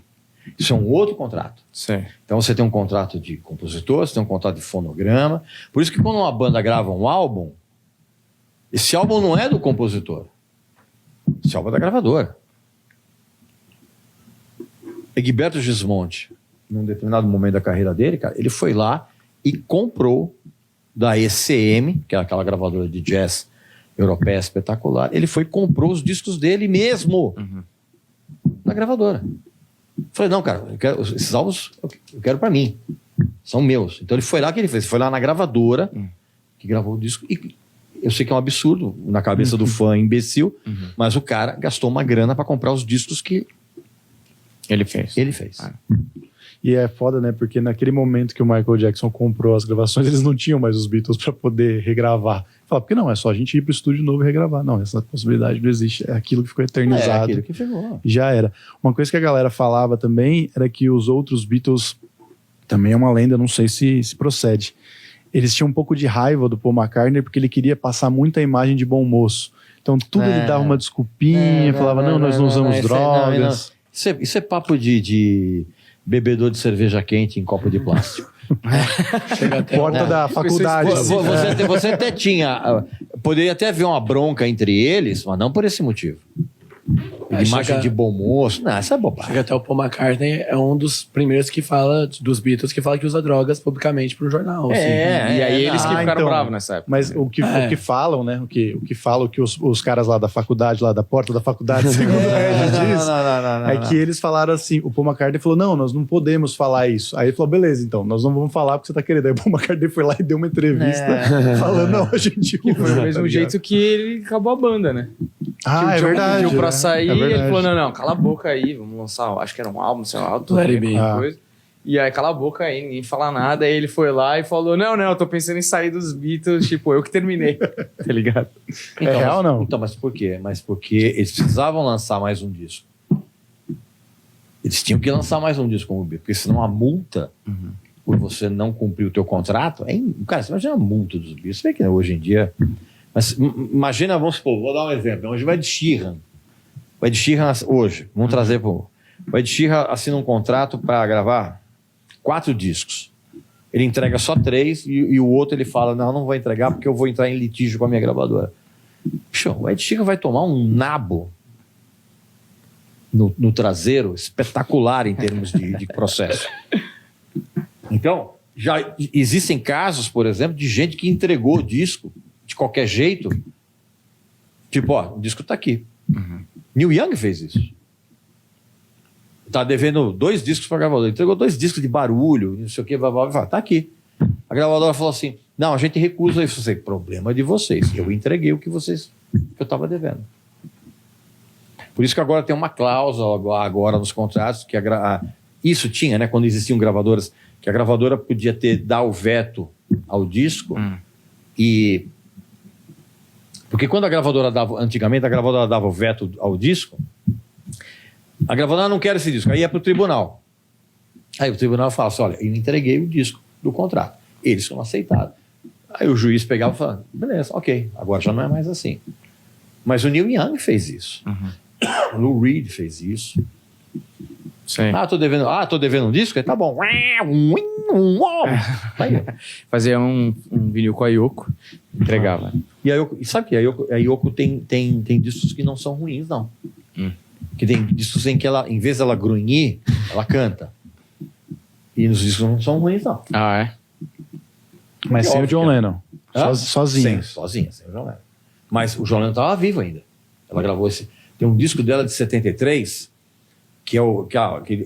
Isso é um outro contrato. Sim. Então você tem um contrato de compositor, você tem um contrato de fonograma. Por isso que quando uma banda grava um álbum, esse álbum não é do compositor. Esse álbum é da gravadora. Egberto Gismonti, num determinado momento da carreira dele, cara, ele foi lá e comprou da ECM, que é aquela gravadora de jazz europeia espetacular, ele foi e comprou os discos dele mesmo na gravadora. Falei, não, cara, esses álbuns eu quero pra mim. São meus. Então ele foi lá que ele fez. Foi lá na gravadora que gravou o disco. E eu sei que é um absurdo na cabeça do fã imbecil, mas o cara gastou uma grana pra comprar os discos que Ele fez. E é foda, né? Porque naquele momento que o Michael Jackson comprou as gravações, eles não tinham mais os Beatles pra poder regravar. Fala, porque não, é só a gente ir pro estúdio novo e regravar. Não, essa possibilidade não existe. É aquilo que ficou eternizado. É aquilo que ficou. Já era. Uma coisa que a galera falava também era que os outros Beatles, também é uma lenda, não sei se procede, eles tinham um pouco de raiva do Paul McCartney porque ele queria passar muita imagem de bom moço. Então tudo ele dava uma desculpinha, falava, não, nós não usamos drogas. Isso é papo de bebedor de cerveja quente em copo de plástico. Porta da faculdade. Você até tinha... Poderia até haver uma bronca entre eles, mas não por esse motivo. De imagem de bom moço. Não, essa é bobagem. Chega até o Paul McCartney é um dos primeiros que fala, dos Beatles, que fala que usa drogas publicamente pro jornal. E aí eles que ficaram então, bravos nessa época. Mas o que falam, né? O que falam que os caras lá da faculdade, lá da porta da faculdade, segundo o Regis diz, é que eles falaram assim, o Paul McCartney falou, não, nós não podemos falar isso. Aí ele falou, beleza, então, nós não vamos falar porque você tá querendo. Aí o Paul McCartney foi lá e deu uma entrevista falando, não, a gente usa. Foi do mesmo jeito que ele acabou a banda, né? Ah, é verdade. Pediu pra sair, É verdade. ele falou, não, cala a boca aí, vamos lançar, acho que era um álbum, sei lá, Let It Be. coisa. E aí, cala a boca aí, ninguém fala nada. Aí ele foi lá e falou, não, eu tô pensando em sair dos Beatles, tipo, eu que terminei, tá ligado? É real ou não? Então, mas por quê? Mas porque eles precisavam lançar mais um disco. Eles tinham que lançar mais um disco como o Beatles, porque senão a multa por você não cumprir o teu contrato, cara, você imagina a multa dos Beatles, você vê que hoje em dia... Mas imagina, vamos supor, vou dar um exemplo, hoje vai de Sheeran. O Ed Sheeran hoje, vamos trazer pro... O Ed Sheeran assina um contrato para gravar 4 discos. Ele entrega só 3 e o outro ele fala, não vou entregar porque eu vou entrar em litígio com a minha gravadora. Puxa, o Ed Sheeran vai tomar um nabo no traseiro espetacular em termos de processo. Então, já existem casos, por exemplo, de gente que entregou o disco de qualquer jeito. Tipo, ó, o disco tá aqui. Neil Young fez isso. Tá devendo 2 discos pra gravadora. Entregou 2 discos de barulho, não sei o que, tá aqui. A gravadora falou assim, não, a gente recusa isso. Eu falei, problema de vocês. Eu entreguei o que eu tava devendo. Por isso que agora tem uma cláusula agora nos contratos que isso tinha, né, quando existiam gravadoras, que a gravadora podia dar o veto ao disco e... Porque quando antigamente a gravadora dava o veto ao disco, A gravadora não quer esse disco. Aí ia pro tribunal. Aí o tribunal fala assim, olha, eu entreguei o disco do contrato. Eles não aceitaram. Aí o juiz pegava e falava, beleza, ok, agora já não é mais assim. Mas o Neil Young fez isso. O Lou Reed fez isso. Sim. Tô devendo um disco? Aí, tá bom. Aí, Fazia um vinil com a Yoko, entregava. e a Yoko, e sabe que a Yoko tem discos que não são ruins, não. Que tem discos em que ela, em vez dela grunhir, ela canta. E nos discos não são ruins, não. Ah, é? Mas sem o John Lennon. Hã? Sozinho. Sozinha, sem o John Lennon. Mas o John Lennon estava vivo ainda. Ela gravou esse. Tem um disco dela de 73, que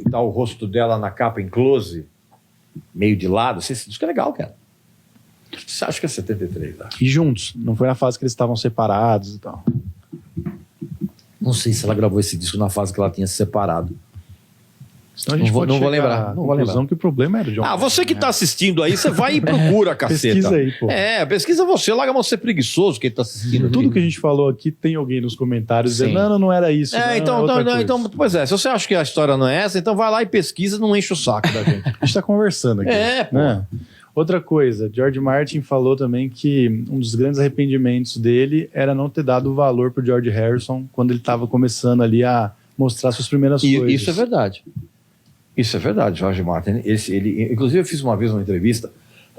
tá o rosto dela na capa em close, meio de lado. Esse disco é legal, cara. Você acha que é 73, tá? E juntos. Não foi na fase que eles estavam separados e tal. Não sei se ela gravou esse disco na fase que ela tinha se separado. Senão a gente pode não vou chegar lembrar. à Não vou conclusão lembrar. que o problema era o John Lennon. Você que tá assistindo aí, você vai e procura, caceta. Pesquisa aí, pô. Pesquisa você, larga a mão ser preguiçoso quem tá assistindo. Tudo que a gente falou aqui tem alguém nos comentários Sim. dizendo, não era isso. Pois é, se você acha que a história não é essa, então vai lá e pesquisa, não enche o saco da gente. A gente tá conversando aqui. Pô. Né? Outra coisa, George Martin falou também que um dos grandes arrependimentos dele era não ter dado valor pro George Harrison quando ele estava começando ali a mostrar suas primeiras coisas. Isso é verdade. Isso é verdade, George Martin. Inclusive, eu fiz uma vez uma entrevista,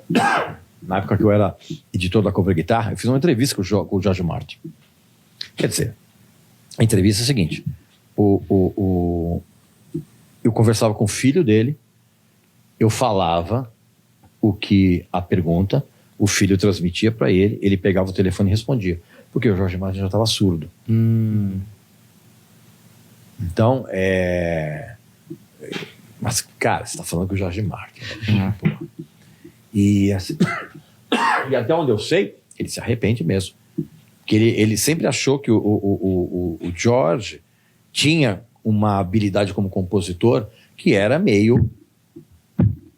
na época que eu era editor da Cobra Guitarra, eu fiz uma entrevista com o George Martin. Quer dizer, a entrevista é a seguinte: eu conversava com o filho dele, eu falava a pergunta, o filho transmitia para ele, ele pegava o telefone e respondia. Porque o George Martin já estava surdo. Então, Mas, cara, você tá falando com o George Martin. Né? E, assim, e até onde eu sei, ele se arrepende mesmo. Porque ele sempre achou que o George tinha uma habilidade como compositor que era meio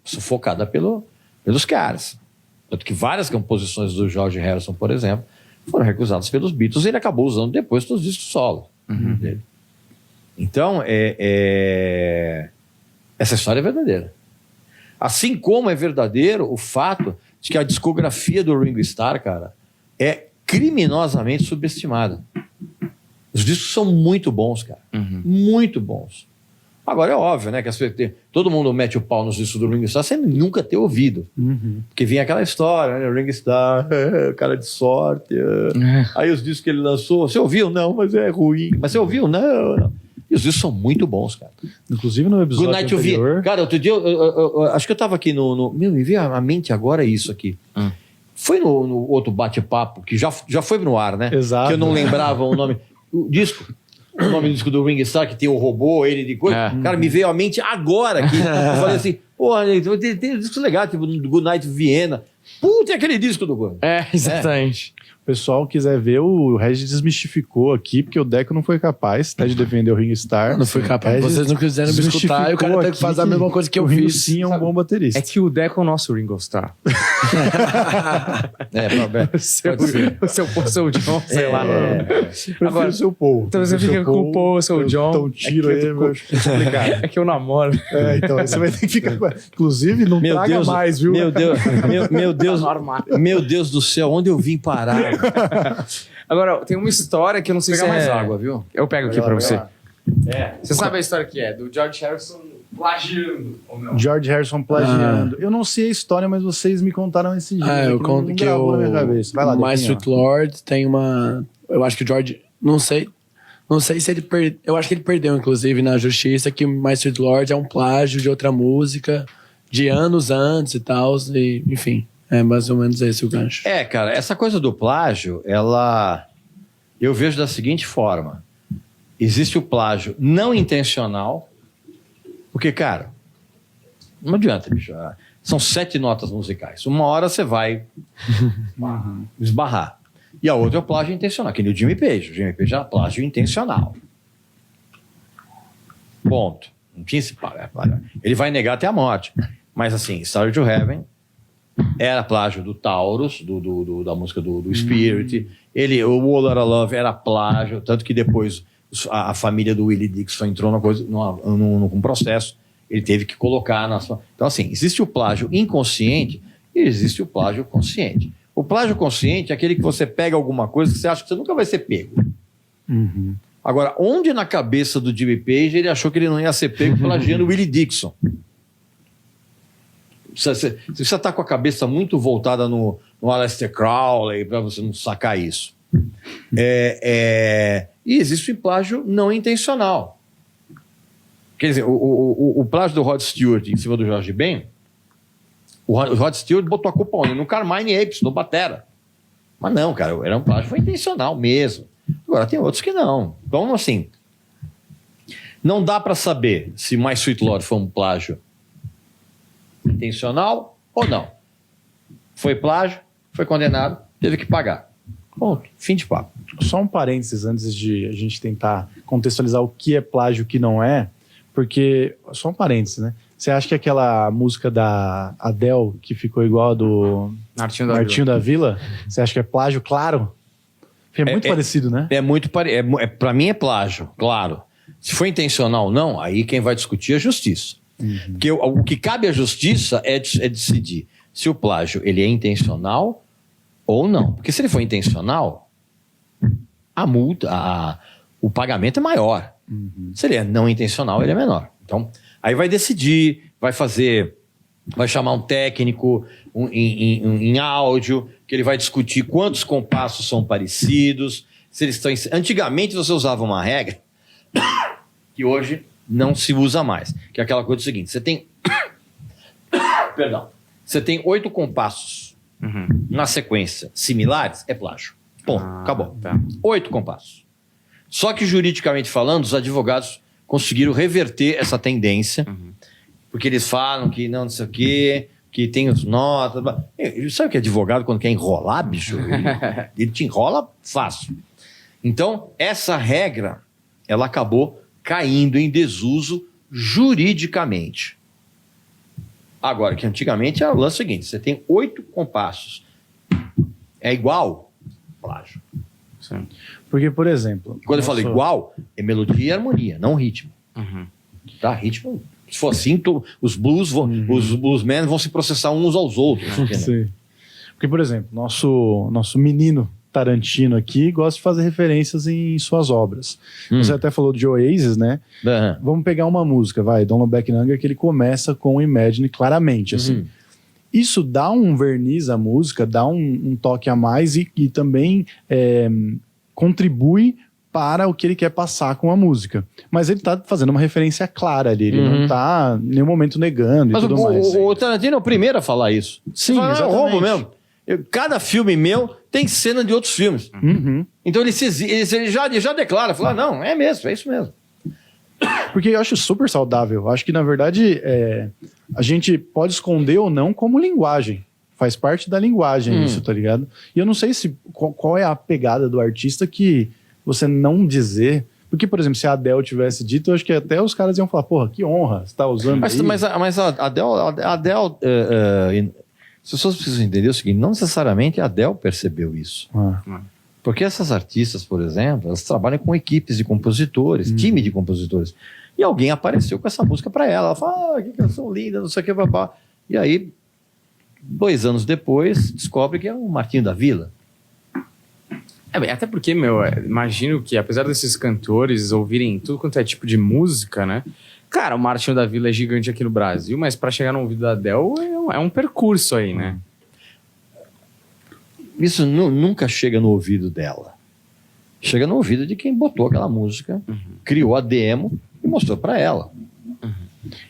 sufocada pelos caras. Tanto que várias composições do George Harrison, por exemplo, foram recusadas pelos Beatles e ele acabou usando depois nos discos solo dele. Então, essa história é verdadeira. Assim como é verdadeiro o fato de que a discografia do Ringo Starr, cara, é criminosamente subestimada. Os discos são muito bons, cara. Muito bons. Agora é óbvio, né? Que todo mundo mete o pau nos discos do Ringo Starr sem nunca ter ouvido. Porque vinha aquela história, né? O Ringo Starr, cara de sorte. Aí os discos que ele lançou, você ouviu? Não, mas é ruim. Mas você ouviu? Não. E os discos são muito bons, cara. Inclusive no episódio Good Night anterior... Cara, outro dia, eu acho que eu tava aqui me veio à mente agora isso aqui. Foi no outro bate-papo, que já foi no ar, né? Exato. Que eu não lembrava o nome. O disco. O nome do disco do Ringo Starr, que tem o robô, ele de coisa. Cara, me veio à mente agora aqui. Eu falei assim, tem um disco legal, tipo Good Night Viena. Tem aquele disco do Good. Exatamente. O pessoal quiser ver, o Regis desmistificou aqui, porque o Deco não foi capaz de defender o Ringo Starr. Não fui capaz. Regis Vocês não quiseram me escutar, e o cara tem que fazer a mesma coisa que eu o Ringo fiz. sim é um bom baterista. É que o Deco é o nosso Ringo Starr. O seu John, sei lá. Agora, o seu Paul. Então você fica com o Paul, o seu John. Então tiro aí, meu. É que eu namoro. Então aí você vai ter que ficar... Inclusive, não traga mais, viu? Meu Deus do céu, onde eu vim parar? Agora, tem uma história que eu não sei Vou pegar se mais é... água, viu? Eu pego aqui pra você. lá. Você sabe a história que é? Do George Harrison plagiando, ou não? George Harrison plagiando. Eu não sei a história, mas vocês me contaram esse dia. Eu conto que gravou na minha cabeça. Vai lá, My Dequinho, Sweet Lord tem uma... Eu acho que o George... Não sei se ele perdeu... Eu acho que ele perdeu, inclusive, na justiça, que My Sweet Lord é um plágio de outra música de anos antes e tal. E, enfim, é mais ou menos esse o gancho. Cara, essa coisa do plágio, eu vejo da seguinte forma. Existe o plágio não intencional, porque, cara, não adianta, bicho. São 7 notas musicais. Uma hora você vai esbarrar. E a outra é o plágio intencional, que nem o Jimmy Page. O Jimmy Page é plágio intencional. Ponto. Não tinha esse plágio. Ele vai negar até a morte. Mas, assim, Starry to Heaven era plágio do Taurus, da música do Spirit. O Whole Lotta Love era plágio, tanto que depois a família do Willie Dixon entrou num processo, ele teve que colocar na sua... Então, assim, existe o plágio inconsciente e existe o plágio consciente. O plágio consciente é aquele que você pega alguma coisa que você acha que você nunca vai ser pego. Uhum. Agora, onde na cabeça do Jimmy Page ele achou que ele não ia ser pego plagiando o Willie Dixon? Você precisa estar com a cabeça muito voltada no Aleister Crowley para você não sacar isso. E existe o plágio não intencional. Quer dizer, o plágio do Rod Stewart em cima do Jorge Ben, o Rod Stewart botou a culpa onde? No Carmine Apes, no batera. Mas não, cara, era um plágio, foi intencional mesmo. Agora tem outros que não. Então, assim, não dá para saber se My Sweet Lord foi um plágio intencional ou não. Foi plágio, foi condenado, teve que pagar. Ponto. Fim de papo. Só um parênteses antes de a gente tentar contextualizar o que é plágio e o que não é, porque, só um parênteses, né? Você acha que aquela música da Adele, que ficou igual a do Martinho da Vila, você acha que é plágio? Claro. É muito parecido, né? Para mim é plágio, claro. Se foi intencional ou não, aí quem vai discutir é a justiça. Uhum. Porque o que cabe à justiça é decidir se o plágio ele é intencional ou não. Porque se ele for intencional, a multa, o pagamento é maior. Uhum. Se ele é não intencional, ele é menor. Então, aí vai decidir, vai chamar um técnico em áudio, que ele vai discutir quantos compassos são parecidos, se eles estão... Antigamente você usava uma regra que hoje não se usa mais, que é aquela coisa do seguinte, você tem... Perdão. Você tem 8 compassos na sequência similares, é plágio. Ponto, acabou. Tá. 8 compassos. Só que juridicamente falando, os advogados conseguiram reverter essa tendência, porque eles falam que não sei o quê, que tem os notas... Sabe o que é advogado quando quer enrolar, bicho? Ele te enrola fácil. Então, essa regra, ela acabou caindo em desuso juridicamente. Agora, que antigamente era o lance seguinte, você tem 8 compassos. É igual? Plágio. Sim. Porque, por exemplo... Quando eu falo igual, é melodia e harmonia, não ritmo. Tá? Ritmo... Se for assim, os bluesmen vão se processar uns aos outros. Sim. Porque, por exemplo, nosso menino Tarantino aqui gosta de fazer referências em suas obras. Você até falou de Oasis, né? Vamos pegar uma música, Don't Look Back in Anger, que ele começa com Imagine claramente, assim. Isso dá um verniz à música, dá um toque a mais e também contribui para o que ele quer passar com a música. Mas ele tá fazendo uma referência clara ali, ele não tá em nenhum momento negando Mas e tudo mais. O Tarantino é o primeiro a falar isso. Sim, fala, exatamente. É roubo mesmo. Cada filme meu tem cena de outros filmes. Então ele já declara, fala, não, é mesmo, é isso mesmo. Porque eu acho super saudável. Eu acho que, na verdade, a gente pode esconder ou não como linguagem. Faz parte da linguagem isso, tá ligado? E eu não sei qual é a pegada do artista que você não dizer... Porque, por exemplo, se a Adele tivesse dito, eu acho que até os caras iam falar, porra, que honra, você tá usando Mas a Adele... As pessoas precisam entender o seguinte, não necessariamente a Adele percebeu isso. Porque essas artistas, por exemplo, elas trabalham com equipes de compositores, time de compositores. E alguém apareceu com essa música para ela. Ela fala, que canção linda, não sei o que, babá. E aí, 2 anos depois, descobre que é o Martinho da Vila. Até porque, imagino que apesar desses cantores ouvirem tudo quanto é tipo de música, né? Cara, o Martinho da Vila é gigante aqui no Brasil, mas para chegar no ouvido da Adele é um percurso aí, né? Isso nunca chega no ouvido dela. Chega no ouvido de quem botou aquela música, criou a demo e mostrou para ela.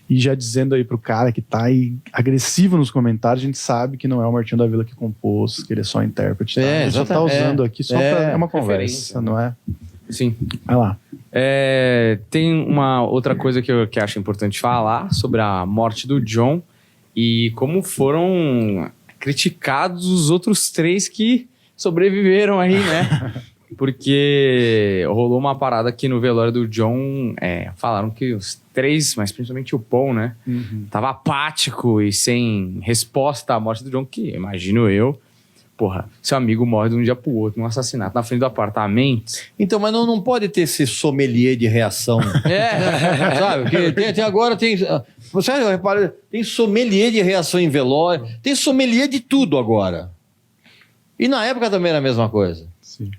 E já dizendo aí pro cara que tá aí agressivo nos comentários, a gente sabe que não é o Martinho da Vila que compôs, que ele é só intérprete. Tá? Ele só tá usando aqui só pra... É uma conversa, não é? Sim. Vai lá. Tem uma outra coisa que eu acho importante falar sobre a morte do John e como foram criticados os outros 3 que sobreviveram aí, né? Porque rolou uma parada aqui no velório do John, falaram que os 3, mas principalmente o Paul, né? Tava apático e sem resposta à morte do John, que imagino eu, porra, seu amigo morre de um dia pro outro, num assassinato na frente do apartamento. Então, mas não pode ter esse sommelier de reação. Sabe? Porque agora tem. Você repara, tem sommelier de reação em velório, tem sommelier de tudo agora. E na época também era a mesma coisa. Sim.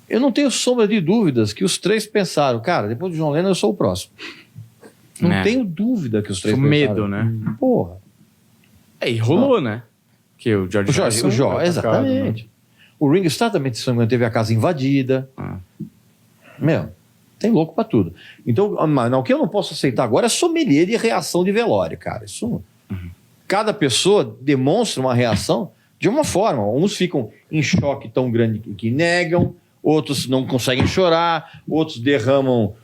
Eu não tenho sombra de dúvidas que os três pensaram, cara, depois do John Lennon eu sou o próximo. Não tenho dúvida que os três Foi pensaram. medo, né? Porra. E rolou, né? Que o George Harrison... Exatamente. O Ringo Starr também teve a casa invadida. Meu, tem louco pra tudo. Então, o que eu não posso aceitar agora é sommelier de reação de velório, cara. Isso, cada pessoa demonstra uma reação de uma forma. Uns ficam em choque tão grande que negam, outros não conseguem chorar, outros derramam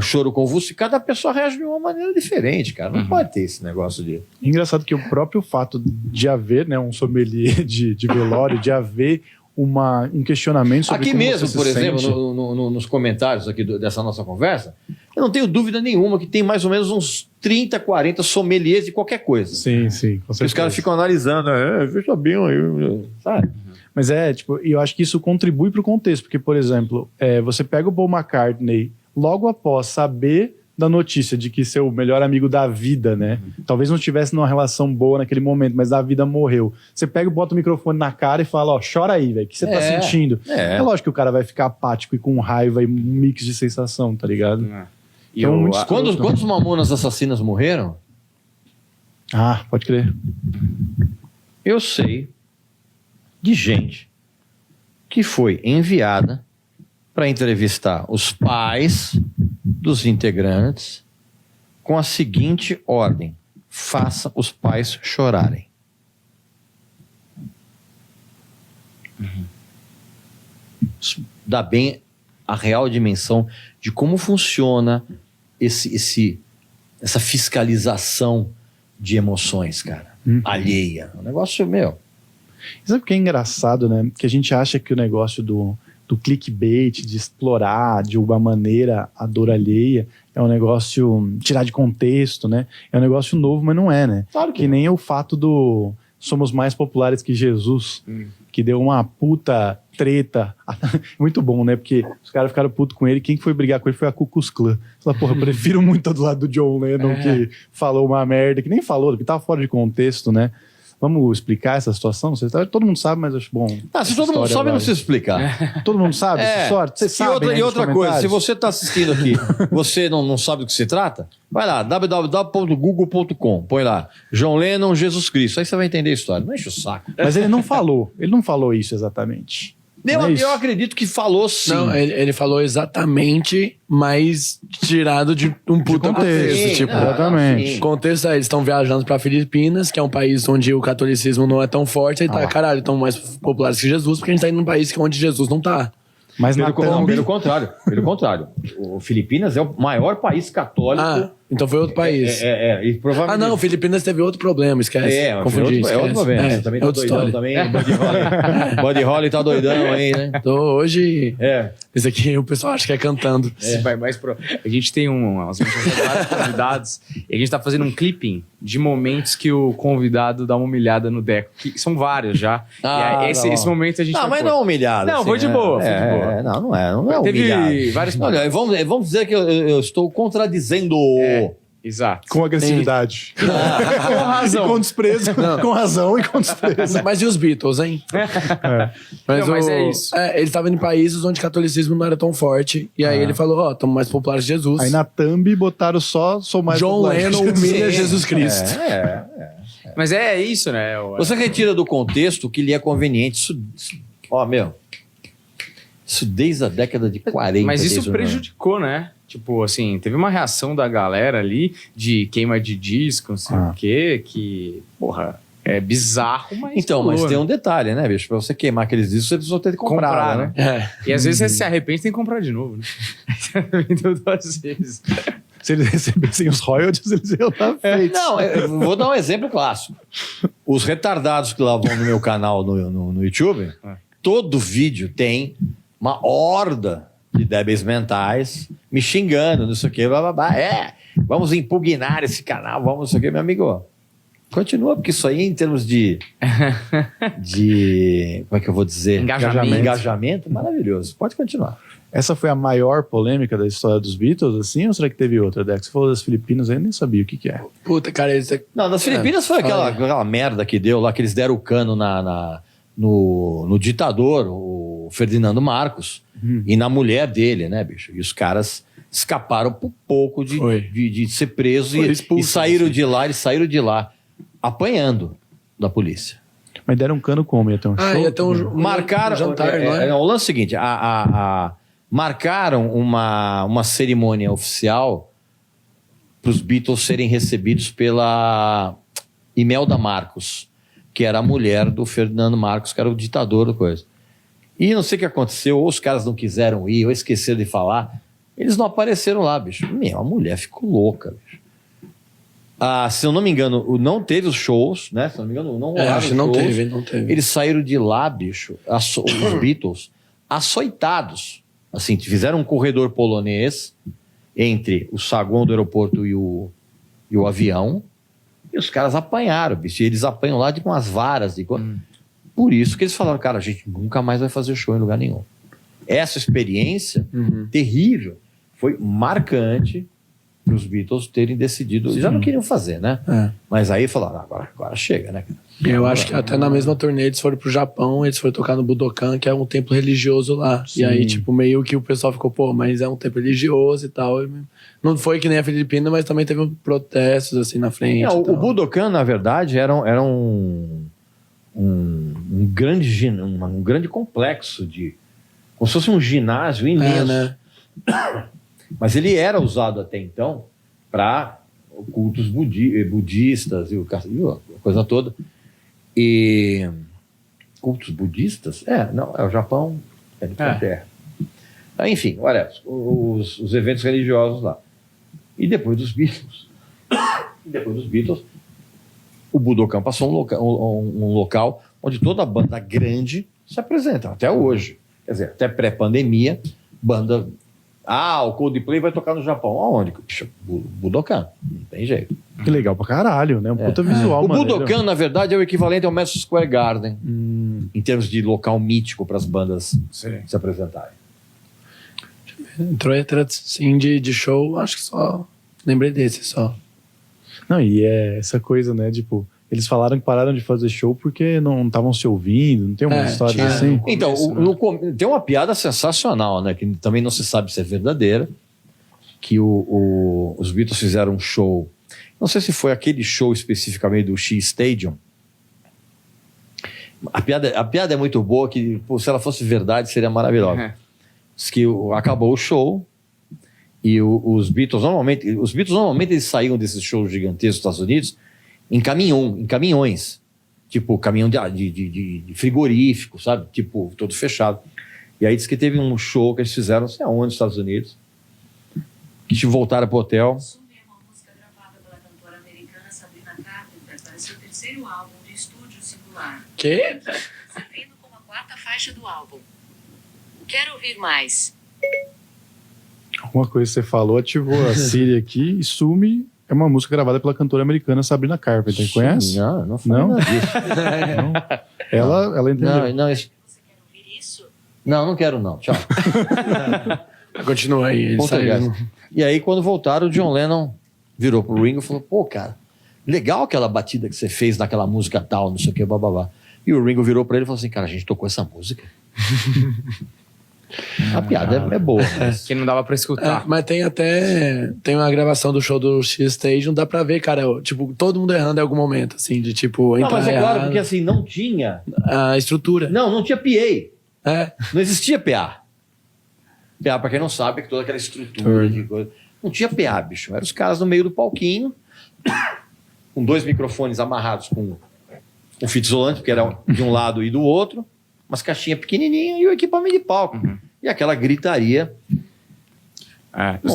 choro convulso. E cada pessoa reage de uma maneira diferente, cara. Não pode ter esse negócio de... Engraçado que o próprio fato de haver, né, um sommelier de velório, de haver um questionamento sobre aqui como mesmo, você por se exemplo, sente. nos comentários aqui dessa nossa conversa, eu não tenho dúvida nenhuma que tem mais ou menos uns 30, 40 sommeliers de qualquer coisa. Sim, com Os certeza. caras ficam analisando, veja bem, sabe? Mas tipo, eu acho que isso contribui para o contexto, porque, por exemplo, você pega o Paul McCartney logo após saber da notícia de que seu melhor amigo da vida, né? Talvez não estivesse numa relação boa naquele momento, mas da vida morreu. Você pega e bota o microfone na cara e fala, ó, chora aí, velho, o que você tá sentindo? É lógico que o cara vai ficar apático e com raiva e um mix de sensação, tá ligado? Então, Quantos Mamonas Assassinas morreram? Ah, pode crer. Eu sei de gente que foi enviada para entrevistar os pais dos integrantes com a seguinte ordem: faça os pais chorarem. Isso dá bem a real dimensão de como funciona essa fiscalização de emoções, cara, alheia. O negócio meu. Sabe o que é engraçado, né? Que a gente acha que o negócio do clickbait, de explorar de alguma maneira a dor alheia, é um negócio tirar de contexto, né? É um negócio novo, mas não é, né? Claro que nem o fato do somos mais populares que Jesus, que deu uma puta treta. Muito bom, né? Porque os caras ficaram putos com ele. Quem foi brigar com ele foi a Ku Klux Klan. Fala, porra, eu prefiro muito do lado do John Lennon, que falou uma merda, que nem falou, que tava fora de contexto, né? Vamos explicar essa situação? Todo mundo sabe, mas eu acho bom. Se todo mundo sabe, não precisa explicar. Todo mundo sabe essa história? Você sabe, e outra coisa, se você está assistindo aqui, você não sabe do que se trata, vai lá, www.google.com, põe lá, John Lennon, Jesus Cristo, aí você vai entender a história. Não enche o saco. Mas ele não falou isso exatamente. Eu acredito que falou sim. Não, ele falou exatamente, mas tirado de um puta contexto. Sim, Tipo, exatamente. O contexto é, eles estão viajando pra Filipinas, que é um país onde o catolicismo não é tão forte, aí caralho, estão mais populares que Jesus, porque a gente tá indo num país onde Jesus não tá. Mas Pelo contrário. O Filipinas é o maior país católico. Então foi outro país. E provavelmente... não, Filipinas teve outro problema, esquece. Confundi, é outro problema. Você também tá doidão também. Buddy Holly tá doidão aí, né? Hoje... Esse aqui o pessoal acha que é cantando. A gente tem umas vários convidados e a gente tá fazendo um clipping de momentos que o convidado dá uma humilhada no Deco. Que são vários já. E aí, esse momento a gente mas não é humilhado. Não, assim, foi de boa. Não é Teve humilhado. vários... Olha, vamos dizer que eu estou contradizendo... Exato. Com agressividade. Com razão. E com desprezo. Com razão e com desprezo. Mas e os Beatles, hein? Mas é isso. Eles estavam em países onde o catolicismo não era tão forte. E aí ele falou, estamos mais populares que Jesus. Aí na thumb botaram sou mais John popular que Lennon Jesus. humilha Jesus Cristo. Mas é isso, né? Você retira do contexto o que lhe é conveniente. Isso desde a década de 40. Mas isso prejudicou, né? Tipo, assim, teve uma reação da galera ali de queima de disco, não sei o quê, que, porra, é bizarro, mas... Então, mas tem um detalhe, né, bicho? Pra você queimar aqueles discos, você precisa ter que comprar, né? E às vezes você se arrepende e tem que comprar de novo, né? Vendeu 2 vezes. Se eles recebessem os royalties, eles iam estar feitos. Não, eu vou dar um exemplo clássico. Os retardados que lá vão no meu canal no YouTube, todo vídeo tem uma horda de débeis mentais me xingando, não sei o que, blá, blá, blá. Vamos impugnar esse canal, vamos, não sei o que, meu amigo. Continua, porque isso aí, em termos de como é que eu vou dizer? Engajamento, maravilhoso. Pode continuar. Essa foi a maior polêmica da história dos Beatles, assim, ou será que teve outra, Dex? Você falou das Filipinas, eu nem sabia o que é. Puta, cara, isso é... Não, das Filipinas foi aquela merda que deu lá, que eles deram o cano no ditador, o Ferdinando Marcos, e na mulher dele, né, bicho? E os caras escaparam por pouco de ser presos e saíram de lá, eles saíram de lá apanhando da polícia. Mas deram um cano como? Ia ter um show? Ia ter um Marcaram, jantar, não é? O lance é o seguinte, marcaram uma cerimônia oficial para os Beatles serem recebidos pela Imelda Marcos, que era a mulher do Ferdinando Marcos, que era o ditador da coisa. E não sei o que aconteceu, ou os caras não quiseram ir, ou esqueceram de falar, eles não apareceram lá, bicho. A mulher ficou louca, bicho. Se eu não me engano, não teve os shows, né? Se eu não me engano, não rolaram acho que não teve. Eles saíram de lá, bicho, os Beatles, açoitados. Assim, fizeram um corredor polonês entre o saguão do aeroporto e o avião, e os caras apanharam, bicho. E eles apanham lá com umas varas. Por isso que eles falaram, cara, a gente nunca mais vai fazer show em lugar nenhum. Essa experiência terrível foi marcante para os Beatles terem decidido. Eles já não queriam fazer, né? Mas aí falaram, agora chega, né? Eu acho que até na mesma turnê eles foram pro Japão, eles foram tocar no Budokan, que é um templo religioso lá. Sim. E aí, tipo, meio que o pessoal ficou, pô, mas é um templo religioso e tal. Não foi que nem a Filipina, mas também teve protestos assim na frente. O Budokan, na verdade, era um grande complexo como se fosse um ginásio imenso. Né? Mas ele era usado até então para cultos budistas e a coisa toda. E cultos budistas? Não, é o Japão, é de terra. Enfim, olha, os eventos religiosos lá. E depois dos Beatles, o Budokan passou um local onde toda a banda grande se apresenta, até hoje. Quer dizer, até pré-pandemia, banda... o Coldplay vai tocar no Japão. Aonde? Budokan. Não tem jeito. Que legal pra caralho, né? Um puta visual, O Budokan, na verdade, é o equivalente ao Madison Square Garden, em termos de local mítico para as bandas se apresentarem. Entrou em sim, de show, acho que só... Lembrei desse só. Não, e é essa coisa, né? Tipo, eles falaram que pararam de fazer show porque não estavam se ouvindo, não tem uma história assim? Então, tem uma piada sensacional, né? Que também não se sabe se é verdadeira, que os Beatles fizeram um show, não sei se foi aquele show especificamente do Shea Stadium. A piada é muito boa, que se ela fosse verdade seria maravilhosa. Diz que acabou o show e os Beatles normalmente eles saíam desses shows gigantescos dos Estados Unidos em caminhões, tipo caminhão de frigorífico, sabe? Tipo, todo fechado. E aí diz que teve um show que eles fizeram, não sei aonde, nos Estados Unidos, que voltaram pro hotel. Sume é uma música gravada pela cantora americana Sabrina Carpenter para seu terceiro álbum de estúdio singular. Quê? Servindo como a 4ª faixa do álbum. Quero ouvir mais. Alguma coisa que você falou ativou a Siri aqui e Sume é uma música gravada pela cantora americana Sabrina Carpenter. Conhece? Não foi nada disso. Não. Ela entendeu. Não, Você quer ouvir isso? não quero não. Tchau. Continua aí. Ele saiu. E aí, quando voltaram, o John Lennon virou pro Ringo e falou, pô, cara, legal aquela batida que você fez naquela música tal, não sei o que, bababá. E o Ringo virou pra ele e falou assim, cara, a gente tocou essa música. A piada é boa. Mas... Que não dava pra escutar. Mas tem uma gravação do show do Shea Stadium, dá pra ver, cara, tipo, todo mundo errando em algum momento, assim, de tipo... Não, mas é claro, porque assim, não tinha... A estrutura. Não tinha PA. É. Não existia PA. PA, pra quem não sabe, é que toda aquela estrutura de coisa... Não tinha PA, bicho. Eram os caras no meio do palquinho, com 2 microfones amarrados com fita isolante, porque era de um lado e do outro, umas caixinhas pequenininhas e o equipamento de palco. E aquela gritaria.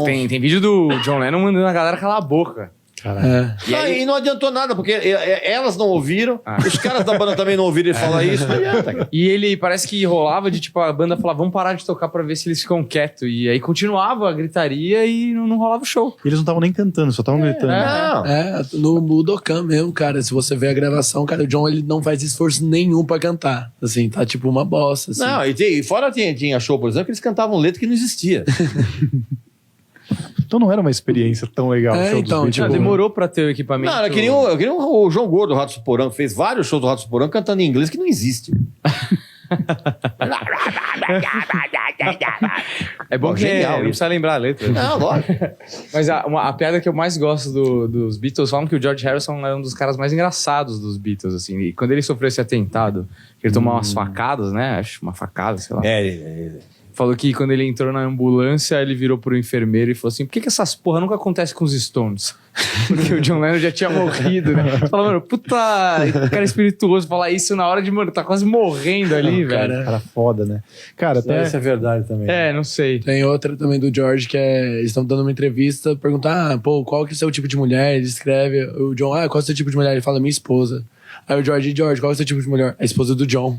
Tem vídeo do John Lennon mandando a galera calar a boca. Caralho. E não adiantou nada, porque elas não ouviram, os caras da banda também não ouviram ele falar isso, não adianta, cara. E ele parece que rolava de tipo, a banda falava, vamos parar de tocar pra ver se eles ficam quietos. E aí continuava a gritaria e não rolava o show. Eles não estavam nem cantando, só estavam gritando. Não. No Budokan mesmo, cara, se você ver a gravação, cara, o John, ele não faz esforço nenhum pra cantar. Assim, tá tipo uma bosta, assim. Não, e fora tinha show, por exemplo, que eles cantavam letra que não existia. Então não era uma experiência tão legal. o show dos então, Beatles. tipo, Demorou pra ter o equipamento. Não, era que nem o João Gordo do Rato Suporão, que fez vários shows do Rato Suporão cantando em inglês que não existe. É bom Pô, que genial, não isso. precisa lembrar a letra. Não, lógico. Mas a piada que eu mais gosto dos Beatles, falam que o George Harrison é um dos caras mais engraçados dos Beatles, assim. E quando ele sofreu esse atentado, que ele tomou umas facadas, né? Acho uma facada, sei lá. Falou que quando ele entrou na ambulância, ele virou pro enfermeiro e falou assim, por que essas porra nunca acontecem com os Stones? Porque o John Lennon já tinha morrido, né? Você fala, mano, puta cara espirituoso falar isso na hora de, mano, tá quase morrendo ali, velho. Cara foda, né? Cara, até... Isso é verdade também. Não sei. Tem outra também do George, que eles estão dando uma entrevista, perguntar, qual que é o seu tipo de mulher? Ele escreve, o John, qual é o seu tipo de mulher? Ele fala, minha esposa. Aí o George, qual é o seu tipo de mulher? A esposa do John.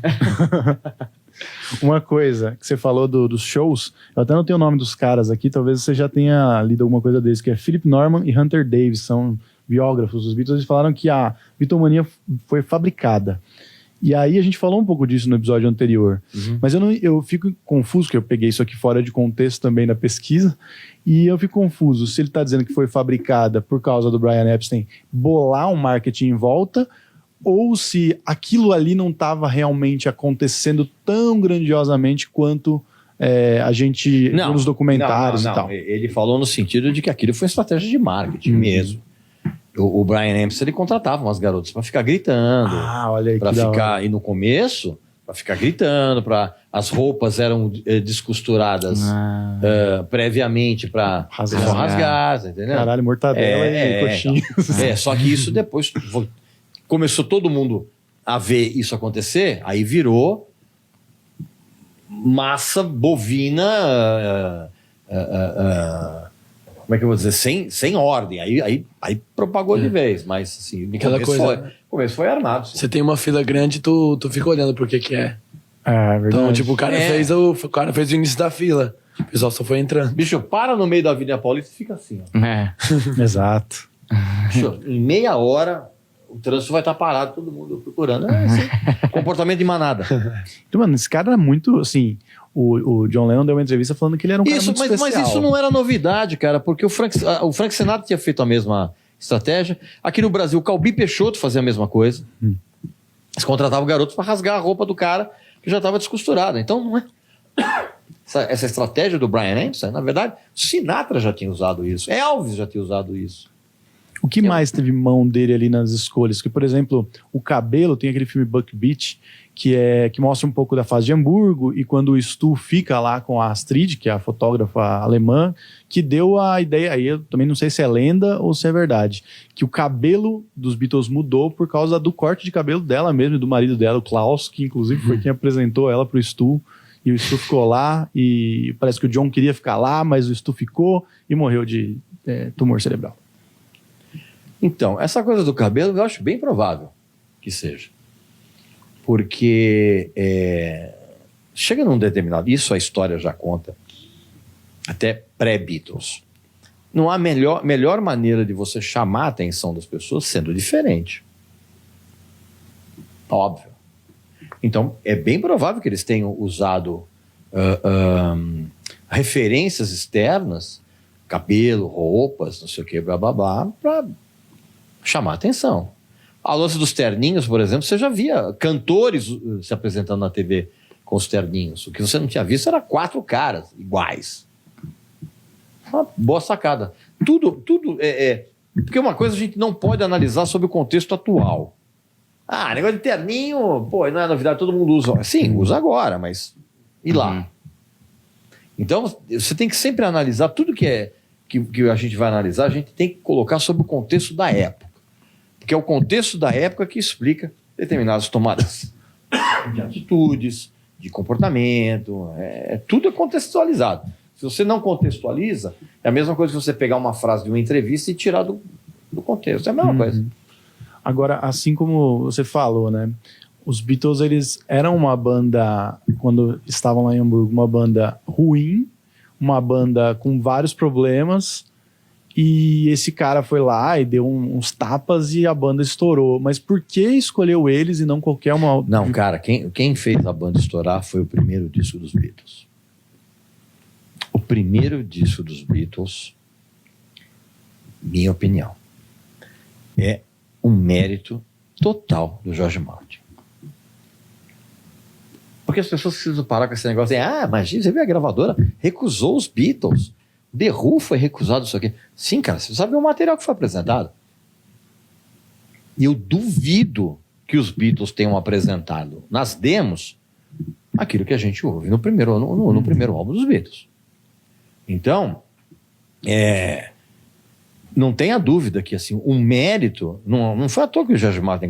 Uma coisa que você falou dos shows, eu até não tenho o nome dos caras aqui, talvez você já tenha lido alguma coisa deles, que é Philip Norman e Hunter Davis, são biógrafos dos Beatles. Eles falaram que a Beatlemania foi fabricada. E aí a gente falou um pouco disso no episódio anterior. Mas eu fico confuso, que eu peguei isso aqui fora de contexto também na pesquisa, e eu fico confuso se ele está dizendo que foi fabricada por causa do Brian Epstein bolar um marketing em volta, ou se aquilo ali não estava realmente acontecendo tão grandiosamente quanto a gente viu nos documentários e tal. Ele falou no sentido de que aquilo foi estratégia de marketing mesmo. O Brian Epstein, ele contratava umas garotas para ficar gritando. Olha aí, para que da hora. ficar, e no começo, para ficar gritando, as roupas eram descosturadas previamente para rasgar, entendeu? Caralho, mortadela e coxinha. Só que isso depois começou todo mundo a ver isso acontecer, aí virou massa bovina, como é que eu vou dizer, sem ordem, aí propagou de vez, mas assim, o começo foi armado. Sim. Você tem uma fila grande, tu fica olhando por que é. É verdade. Então, tipo, o cara fez o início da fila, o pessoal só foi entrando. Bicho, para no meio da Avenida Paulista e fica assim, ó. Exato. Bicho, em meia hora o trânsito vai estar parado, todo mundo procurando. Comportamento de manada. Então, mano, esse cara era muito, assim... O John Lennon deu uma entrevista falando que ele era um cara muito especial. Mas isso não era novidade, cara, porque o Frank Sinatra tinha feito a mesma estratégia. Aqui no Brasil, o Calbi Peixoto fazia a mesma coisa. Eles contratavam garotos para rasgar a roupa do cara que já estava descosturada. Então, não é... Essa estratégia do Brian Epstein, na verdade, Sinatra já tinha usado isso. Elvis já tinha usado isso. O que mais teve mão dele ali nas escolhas? Que, por exemplo, o cabelo, tem aquele filme Buck Beach, que mostra um pouco da fase de Hamburgo, e quando o Stu fica lá com a Astrid, que é a fotógrafa alemã, que deu a ideia, aí eu também não sei se é lenda ou se é verdade, que o cabelo dos Beatles mudou por causa do corte de cabelo dela mesmo, e do marido dela, o Klaus, que inclusive foi quem apresentou ela pro Stu, e o Stu ficou lá, e parece que o John queria ficar lá, mas o Stu ficou e morreu de tumor cerebral. Então, essa coisa do cabelo eu acho bem provável que seja. Porque chega num determinado... Isso a história já conta, até pré-Beatles. Não há melhor maneira de você chamar a atenção das pessoas sendo diferente. Óbvio. Então, é bem provável que eles tenham usado referências externas, cabelo, roupas, não sei o que, blá, blá, blá, para chamar a atenção. A lance dos terninhos, por exemplo, você já via cantores se apresentando na TV com os terninhos. O que você não tinha visto era 4 caras iguais. Uma boa sacada. Tudo porque uma coisa a gente não pode analisar sobre o contexto atual. Negócio de terninho, não é novidade, todo mundo usa. Sim, usa agora, mas e lá? Então, você tem que sempre analisar tudo que a gente vai analisar, a gente tem que colocar sobre o contexto da época. Porque é o contexto da época que explica determinadas tomadas de atitudes, de comportamento, tudo é contextualizado. Se você não contextualiza, é a mesma coisa que você pegar uma frase de uma entrevista e tirar do do contexto. É a mesma coisa. Agora, assim como você falou, né? Os Beatles, eles eram uma banda, quando estavam lá em Hamburgo, uma banda ruim, uma banda com vários problemas, e esse cara foi lá e deu uns tapas e a banda estourou. Mas por que escolheu eles e não qualquer uma... Não, cara, quem fez a banda estourar foi o primeiro disco dos Beatles. O primeiro disco dos Beatles, minha opinião, é um mérito total do George Martin. Porque as pessoas precisam parar com esse negócio de, imagina, você vê a gravadora recusou os Beatles. The Who foi recusado isso aqui. Sim, cara, você sabe o material que foi apresentado. E eu duvido que os Beatles tenham apresentado nas demos aquilo que a gente ouve no primeiro álbum dos Beatles. Então, não tenha dúvida que assim, o mérito não foi à toa que o George Martin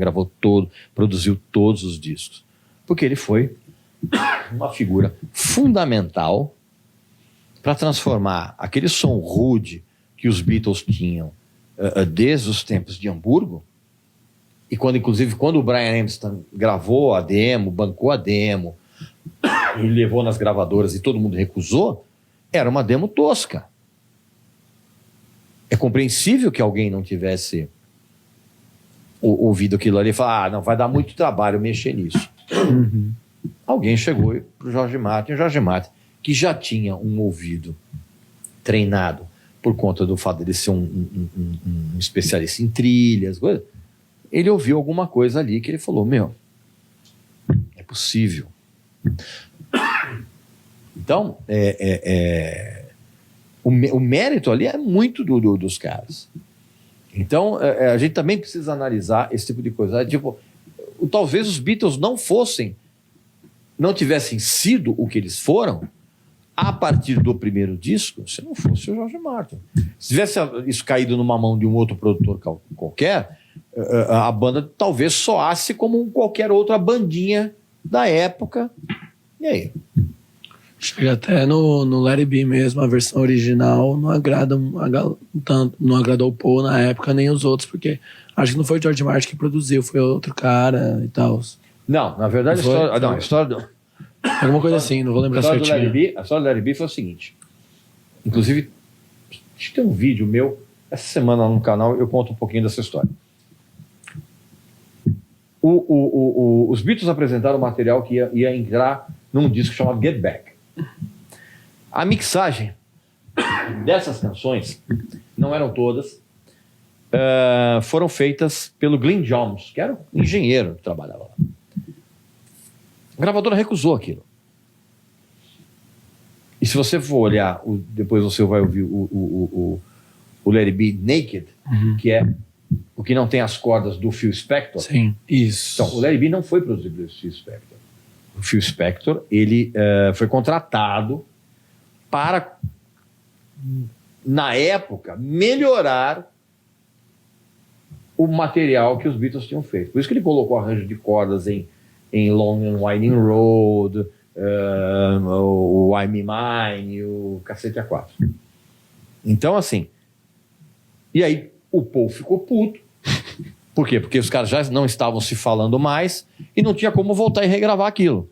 produziu todos os discos, porque ele foi uma figura fundamental para transformar aquele som rude que os Beatles tinham desde os tempos de Hamburgo, e inclusive quando o Brian Epstein gravou a demo, bancou a demo e levou nas gravadoras e todo mundo recusou, era uma demo tosca. É compreensível que alguém não tivesse ouvido aquilo ali e falar, não, vai dar muito trabalho mexer nisso. Alguém chegou para o George Martin, que já tinha um ouvido treinado por conta do fato de ser um especialista em trilhas, ele ouviu alguma coisa ali que ele falou, é possível. Então, o mérito ali é muito dos caras. Então, a gente também precisa analisar esse tipo de coisa. Talvez os Beatles não tivessem sido o que eles foram a partir do primeiro disco, se não fosse o George Martin. Se tivesse isso caído numa mão de um outro produtor qualquer, a banda talvez soasse como qualquer outra bandinha da época. E aí? Chega até no Let It Be mesmo, a versão original não agrada tanto, não agradou o Paul na época, nem os outros, porque acho que não foi o George Martin que produziu, foi outro cara e tal. Não, na verdade, a história alguma coisa assim, não vou lembrar certinho. A história do Let It Be foi o seguinte. Inclusive, acho que tem um vídeo meu, essa semana no canal, eu conto um pouquinho dessa história. Os Beatles apresentaram material que ia entrar num disco chamado Get Back. A mixagem dessas canções, não eram todas, foram feitas pelo Glyn Johns, que era um engenheiro que trabalhava lá. A gravadora recusou aquilo. E se você for olhar, depois você vai ouvir o Let It Be Naked, que é o que não tem as cordas do Phil Spector. Sim, isso. Então, o Let It Be não foi produzido pelo Phil Spector. O Phil Spector, ele foi contratado para, na época, melhorar o material que os Beatles tinham feito. Por isso que ele colocou arranjo de cordas em Long and Winding Road, o Why Me Mine, o Cacete A4. Então, assim, e aí o Paul ficou puto. Por quê? Porque os caras já não estavam se falando mais e não tinha como voltar e regravar aquilo.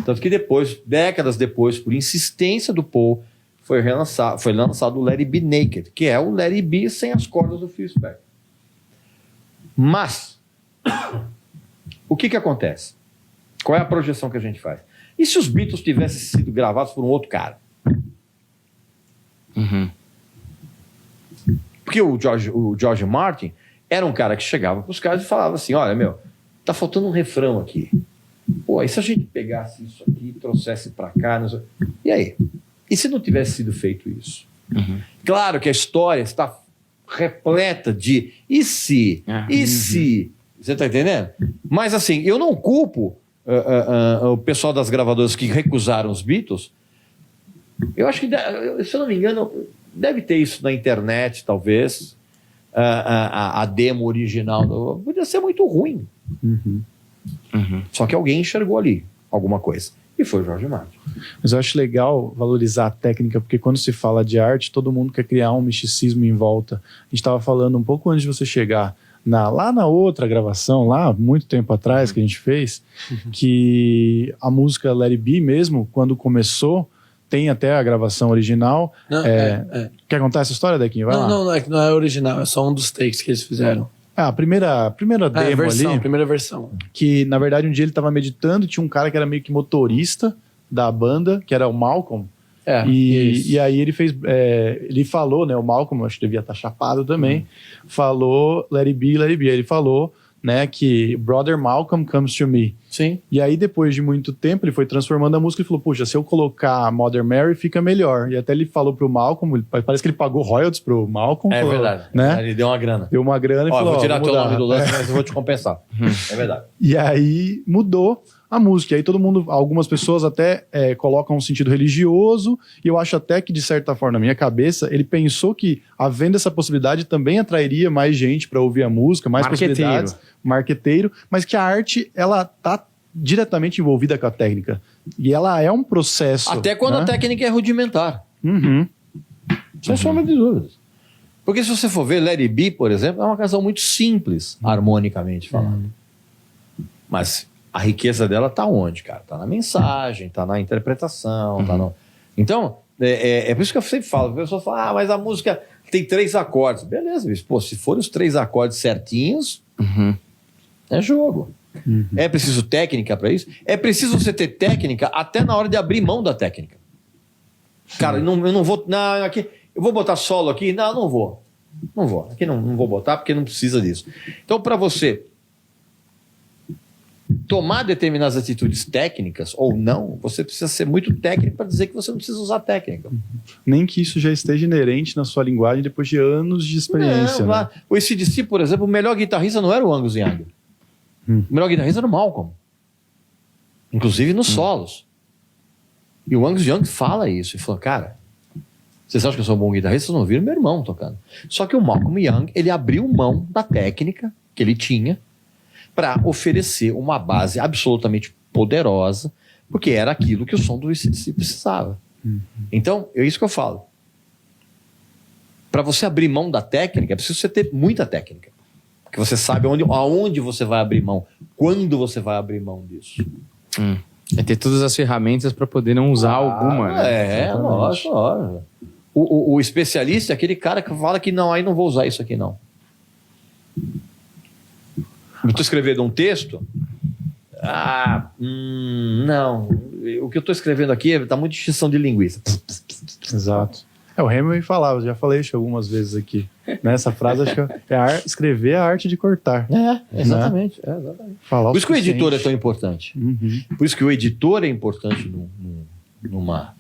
Tanto que depois, décadas depois, por insistência do Paul, foi lançado o Let It Be Naked, que é o Let It Be sem as cordas do Phil Spector. Mas, o que acontece? Qual é a projeção que a gente faz? E se os Beatles tivessem sido gravados por um outro cara? Porque o George Martin era um cara que chegava para os caras e falava assim, olha, tá faltando um refrão aqui. Pô, e se a gente pegasse isso aqui e trouxesse para cá? E aí? E se não tivesse sido feito isso? Claro que a história está repleta de e se? Você está entendendo? Mas assim, eu não culpo o pessoal das gravadoras que recusaram os Beatles. Eu acho que, se eu não me engano, deve ter isso na internet, talvez. A demo original podia ser muito ruim. Só que alguém enxergou ali alguma coisa. E foi o Jorge Martin. Mas eu acho legal valorizar a técnica, porque quando se fala de arte, todo mundo quer criar um misticismo em volta. A gente estava falando um pouco antes de você chegar, lá na outra gravação, lá muito tempo atrás que a gente fez, que a música Let It Be mesmo, quando começou, tem até a gravação original. Não, Quer contar essa história, Dequinho? Vai lá. Não, é que não é original, é só um dos takes que eles fizeram. A primeira demo ali, Primeira versão. que na verdade um dia ele estava meditando, tinha um cara que era meio que motorista da banda, que era o Malcolm, e aí ele fez, ele falou, né, o Malcolm, acho que devia estar chapado também, falou Let It Be, Let It Be. Ele falou, né, que Brother Malcolm comes to me. Sim. E aí depois de muito tempo ele foi transformando a música e falou, puxa, se eu colocar Mother Mary fica melhor. E até ele falou pro Malcolm, parece que ele pagou royalties pro Malcolm. É falou, verdade. Né? Ele deu uma grana. Deu uma grana e Ó, falou, eu vou tirar teu mudar. nome do lance, mas eu vou te compensar. É verdade. E aí mudou a música. E aí todo mundo, algumas pessoas até colocam um sentido religioso, e eu acho até que, de certa forma, na minha cabeça, ele pensou que, havendo essa possibilidade, também atrairia mais gente para ouvir a música, mais possibilidades, marqueteiro, mas que a arte, ela tá diretamente envolvida com a técnica. E ela é um processo. Até quando né? a técnica é rudimentar. Uhum. Sem sombra de dúvidas. Porque se você for ver Let It Be, por exemplo, é uma canção muito simples, harmonicamente falando. Mas a riqueza dela tá onde, cara? Tá na mensagem, tá na interpretação, tá no... Então, é por isso que eu sempre falo. A pessoa fala, mas a música tem 3 acordes. Beleza, bicho. Pô, se forem os 3 acordes certinhos, é jogo. É preciso técnica para isso? É preciso você ter técnica até na hora de abrir mão da técnica. Cara, eu não vou... Não, aqui, eu vou botar solo aqui? Não vou. Não vou. Aqui não vou botar porque não precisa disso. Então, para você tomar determinadas atitudes técnicas ou não, você precisa ser muito técnico para dizer que você não precisa usar técnica. Nem que isso já esteja inerente na sua linguagem depois de anos de experiência. Não, né? O AC/DC, por exemplo, o melhor guitarrista não era o Angus Young. O melhor guitarrista era o Malcolm. Inclusive nos solos. E o Angus Young fala isso. Ele falou, cara, vocês acham que eu sou um bom guitarrista? Vocês não viram meu irmão tocando. Só que o Malcolm Young, ele abriu mão da técnica que ele tinha para oferecer uma base absolutamente poderosa, porque era aquilo que o som do AC/DC precisava. Então, é isso que eu falo. Para você abrir mão da técnica, é preciso você ter muita técnica. Porque você sabe aonde você vai abrir mão, quando você vai abrir mão disso. É ter todas as ferramentas para poder não usar alguma. Né? Lógico. O especialista é aquele cara que fala que não, aí não vou usar isso aqui não. Eu estou escrevendo um texto. Não. O que eu estou escrevendo aqui está muito extinção de linguiça. Exato. O Hemingway falava, já falei isso algumas vezes aqui. Nessa frase, acho que escrever é a arte de cortar. Exatamente. Falar Por isso que o suficiente. editor é tão importante. Por isso que o editor é importante numa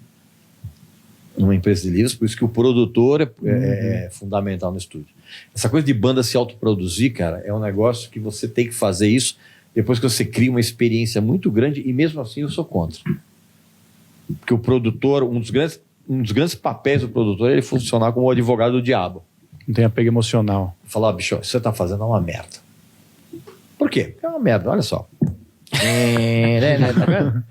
empresa de livros, por isso que o produtor é fundamental no estúdio. Essa coisa de banda se autoproduzir, cara, é um negócio que você tem que fazer isso depois que você cria uma experiência muito grande, e mesmo assim eu sou contra. Porque o produtor, um dos grandes papéis do produtor é ele funcionar como o advogado do diabo. Não tem apego emocional. Falar, bicho, isso que você tá fazendo é uma merda. Por quê? Porque é uma merda, olha só. Tá vendo?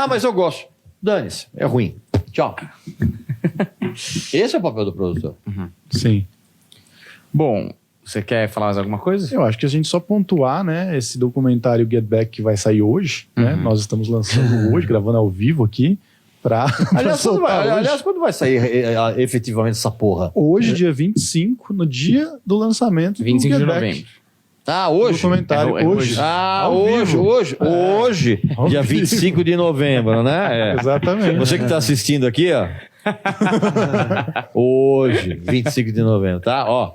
Mas eu gosto. Dane-se, é ruim. Tchau. Esse é o papel do produtor. Sim. Bom, você quer falar mais alguma coisa? Eu acho que a gente só pontuar, né, esse documentário Get Back que vai sair hoje, né? Nós estamos lançando hoje, gravando ao vivo aqui, Aliás, quando vai sair efetivamente essa porra? Hoje, dia 25, no dia do lançamento 25 do de Get Back. novembro. O documentário hoje. Hoje, Ao dia vivo. 25 de novembro, né? Exatamente. Você que está assistindo aqui, ó. Hoje, 25 de novembro, tá? Ó.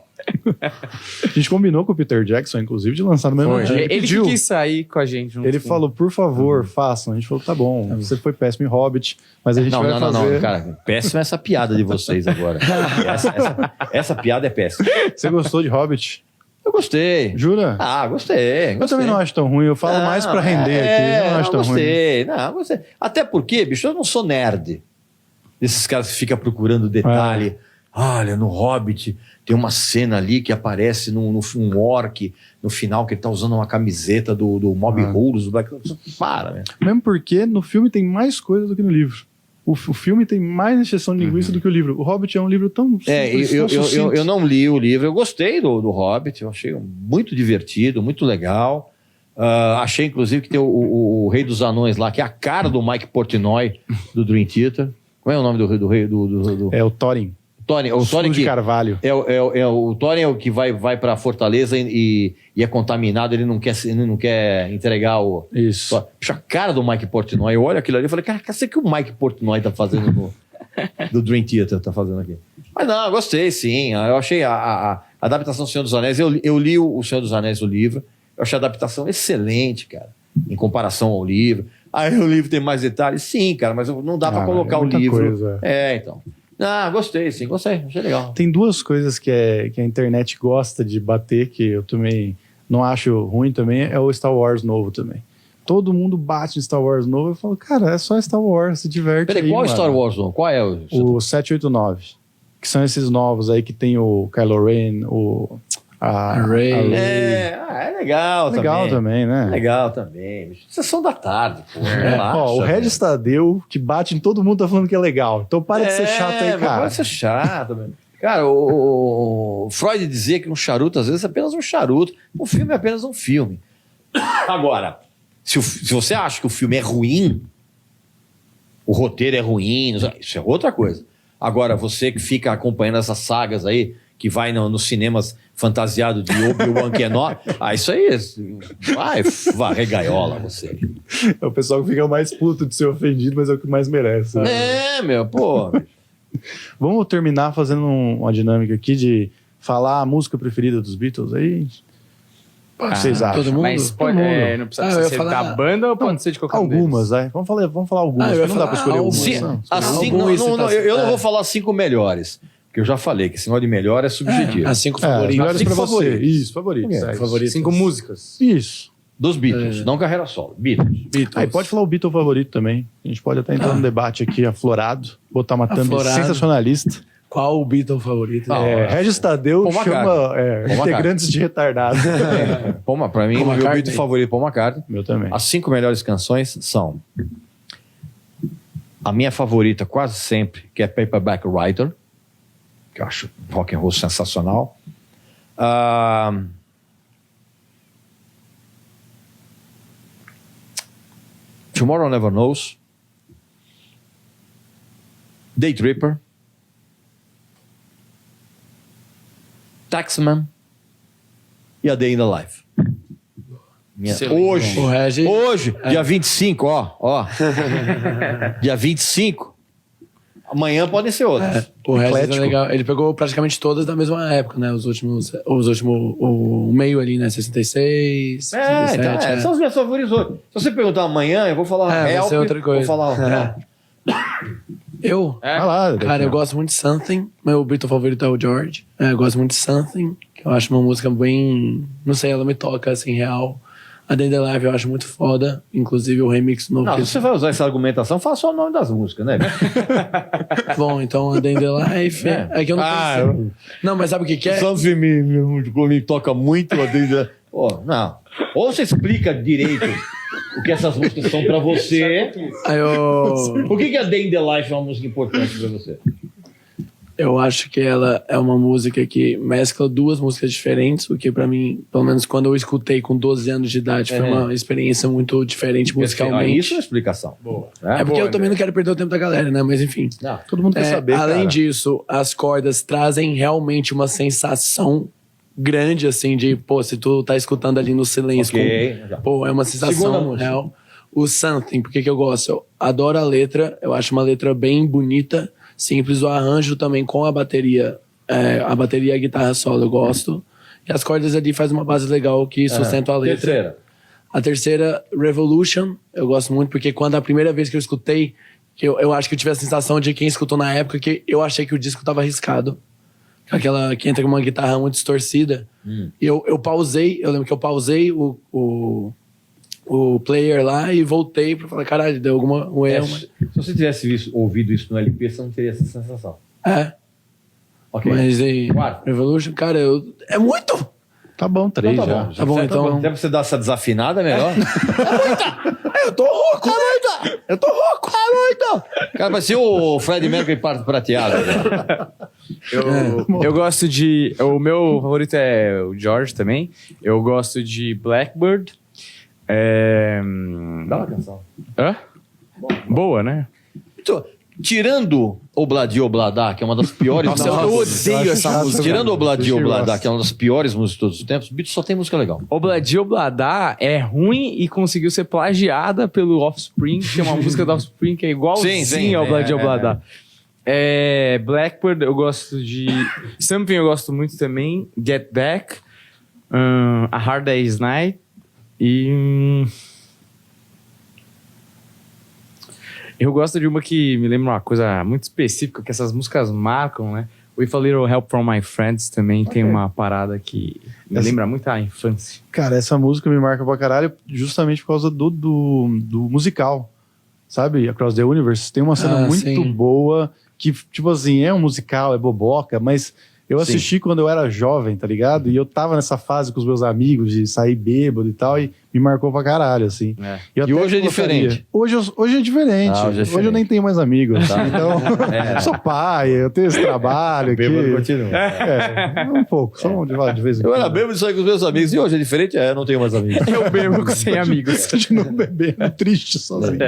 A gente combinou com o Peter Jackson, inclusive, de lançar no mesmo Foi. dia. Ele pediu. que quis sair com a gente. junto Ele com- falou, por favor, façam. A gente falou, tá bom, você foi péssimo em Hobbit, mas a gente vai fazer... Não, cara, péssima essa piada de vocês agora. Essa piada é péssima. Você gostou de Hobbit? Eu gostei. Jura? Gostei. Eu também não acho tão ruim, eu falo mais pra render aqui, eu não acho tão ruim. Gostei. Até porque, bicho, eu não sou nerd. Esses caras que ficam procurando detalhe. olha, no Hobbit tem uma cena ali que aparece um orc no final, que ele tá usando uma camiseta do Mob Rules, do Black... Para, né? Mesmo porque no filme tem mais coisa do que no livro. O filme tem mais injeção de linguiça do que o livro. O Hobbit é um livro tão simples, tão sucinto. Eu não li o livro, eu gostei do Hobbit, eu achei muito divertido, muito legal. Achei, inclusive, que tem o Rei dos Anões lá, que é a cara do Mike Portnoy, do Dream Theater. Qual é o nome do rei? É o Thorin. O Thorin de Carvalho. o Thorin é o que vai para Fortaleza e é contaminado, ele não quer entregar o... Isso. Puxa, a cara do Mike Portnoy, eu olho aquilo ali e falei, cara, o que o Mike Portnoy tá fazendo do Dream Theater, tá fazendo aqui? Mas não, eu gostei, sim. Eu achei a adaptação do Senhor dos Anéis, eu li o Senhor dos Anéis, o livro, eu achei a adaptação excelente, cara, em comparação ao livro. Aí o livro tem mais detalhes? Sim, cara, mas não dá para colocar o livro. Coisa. Então... gostei, sim, gostei, achei legal. Tem duas coisas que a internet gosta de bater, que eu também não acho ruim também, é o Star Wars novo também. Todo mundo bate no Star Wars novo, eu falo, cara, é só Star Wars, se diverte. Peraí, aí, qual mano. Star Wars novo? Qual é O 789, que são esses novos aí, que tem o Kylo Ren, a Rey. É legal também. Legal também, né? Legal também. Sessão da tarde, pô. Relaxa, Ó, o velho. Regis Tadeu, que bate em todo mundo, tá falando que é legal. Então para de ser chato aí, cara. Para de ser chato, velho. Cara, o Freud dizia que um charuto, às vezes, é apenas um charuto. Um filme é apenas um filme. Agora, se você acha que o filme é ruim, o roteiro é ruim, isso é outra coisa. Agora, você que fica acompanhando essas sagas aí, que vai nos cinemas fantasiado de Obi-Wan Kenobi, isso aí, vai regaiola você. É o pessoal que fica mais puto de ser ofendido, mas é o que mais merece. Pô. Vamos terminar fazendo uma dinâmica aqui de falar a música preferida dos Beatles aí? O que vocês acham? todo mundo? Mas pode, Todo mundo. não precisa Eu ia ser falar- da banda ou pode ser de qualquer um Algumas, deles? vai. Vamos falar algumas. Eu ia porque não dá pra falar escolher algumas. algumas. Sim. Eu não vou falar 5 melhores, porque eu já falei que esse negócio de melhor é subjetivo. As 5 As favoritas. melhores cinco pra você. favoritos. Isso, favoritos. Ok. É, Favoritos. 5 músicas. Isso. Dos Beatles, não carreira solo. Beatles. Beatles. Aí pode falar o Beatle favorito também. A gente pode até entrar num debate aqui aflorado, botar uma thumb Aflorado. sensacionalista. Qual o Beatle favorito? Não, Regis Tadeu Paul chama McCartney. integrantes de retardado. Pra mim, Paul o meu McCartney. Beatle favorito é Paul McCartney. Meu também. As 5 melhores canções são a minha favorita quase sempre, que é Paperback Writer, que eu acho rock and roll sensacional. Tomorrow Never Knows, Day Tripper, Taxman e A Day in the Life. Hoje, O Regis- dia 25, ó. Dia 25. Amanhã podem ser outros. O Regis é Eclético. legal. Ele pegou praticamente todas da mesma época, né? O meio ali, né? 66, 67. São os meus favoritos hoje. Se você perguntar amanhã, eu vou falar vai Help, ser outra coisa. vou falar Eu? Vai lá. Cara, eu gosto muito de Something. Meu Beatle favorito é o George. Eu gosto muito de Something, que eu acho uma música bem... Não sei, ela me toca, assim, real. A Day in the Life eu acho muito foda. Inclusive o remix novo. Não, que se você vai usar essa argumentação, fala só o nome das músicas, né? Bom, então a Day in the Life... É que eu não conheço. Não, mas sabe o que é? Santos me toca muito. Não. Ou você explica direito o que essas músicas são pra você. Aí eu... Por que a Day in the Life é uma música importante pra você? Eu acho que ela é uma música que mescla duas músicas diferentes, o que pra mim, pelo menos quando eu escutei com 12 anos de idade, foi uma experiência muito diferente musicalmente. Isso é uma explicação. Boa. É porque eu também não quero perder o tempo da galera, né? Mas enfim. Não. Todo mundo quer saber, além cara. disso, as cordas trazem realmente uma sensação grande, assim, de, pô, se tu tá escutando ali no silêncio, Ok. pô, é uma Segunda sensação música. real. O Something, por que que eu gosto? Eu adoro a letra, eu acho uma letra bem bonita, simples, o arranjo também com a bateria e a guitarra solo eu gosto. E as cordas ali faz uma base legal que sustenta a letra. Terceira. A terceira, Revolution, eu gosto muito porque quando a primeira vez que eu escutei, que eu acho que eu tive a sensação de quem escutou na época que eu achei que o disco tava arriscado. Aquela que entra com uma guitarra muito distorcida. E eu pausei, eu lembro que eu pausei o player lá e voltei pra falar, caralho, deu um erro. Se você tivesse ouvido isso no LP, você não teria essa sensação. É. Ok. Mas aí, Quatro. Revolution, cara, é muito! Tá bom, 3 Então tá já. bom. Tá bom, então. Até pra você dar essa desafinada, é melhor. Eu tô rouco! Eu tô rouco! Cara, vai ser o Fred Mercury prateado. Né? Eu gosto de. O meu favorito é o George também. Eu gosto de Blackbird. Dá uma canção. Hã? Boa, né? Então, tirando Obladi Obladá, que é uma das piores Nossa, eu odeio essa música. Tirando Obladi Eu Obladá, gosto. que é uma das piores músicas de todos os tempos, o Beatles só tem música legal. Obladi Oblada é ruim e conseguiu ser plagiada pelo Offspring, que é uma música do Offspring que é igualzinha Sim, ao Obladi é. Oblada. Blackbird eu gosto de... Something eu gosto muito também. Get Back. A Hard Day's Night. E... eu gosto de uma que me lembra uma coisa muito específica, que essas músicas marcam, né? With a Little Help From My Friends também tem uma parada que me lembra muito a infância. Cara, essa música me marca pra caralho justamente por causa do musical. Sabe? Across the Universe. Tem uma cena muito sim. boa que, tipo assim, é um musical, é boboca, mas eu Sim. assisti quando eu era jovem, tá ligado? E eu tava nessa fase com os meus amigos de sair bêbado e tal, e me marcou pra caralho, assim. É. Eu E até hoje é colocaria- diferente. Hoje é diferente. Ah, hoje é Hoje eu diferente. nem tenho mais amigos, tá? Então, eu sou pai, eu tenho esse trabalho aqui. continua. Um pouco, só de vez em Eu quando. era bêbado e saí com os meus amigos, e hoje é diferente? Eu não tenho mais amigos. Eu bebo sem amigos. Continuo bebendo, triste sozinho.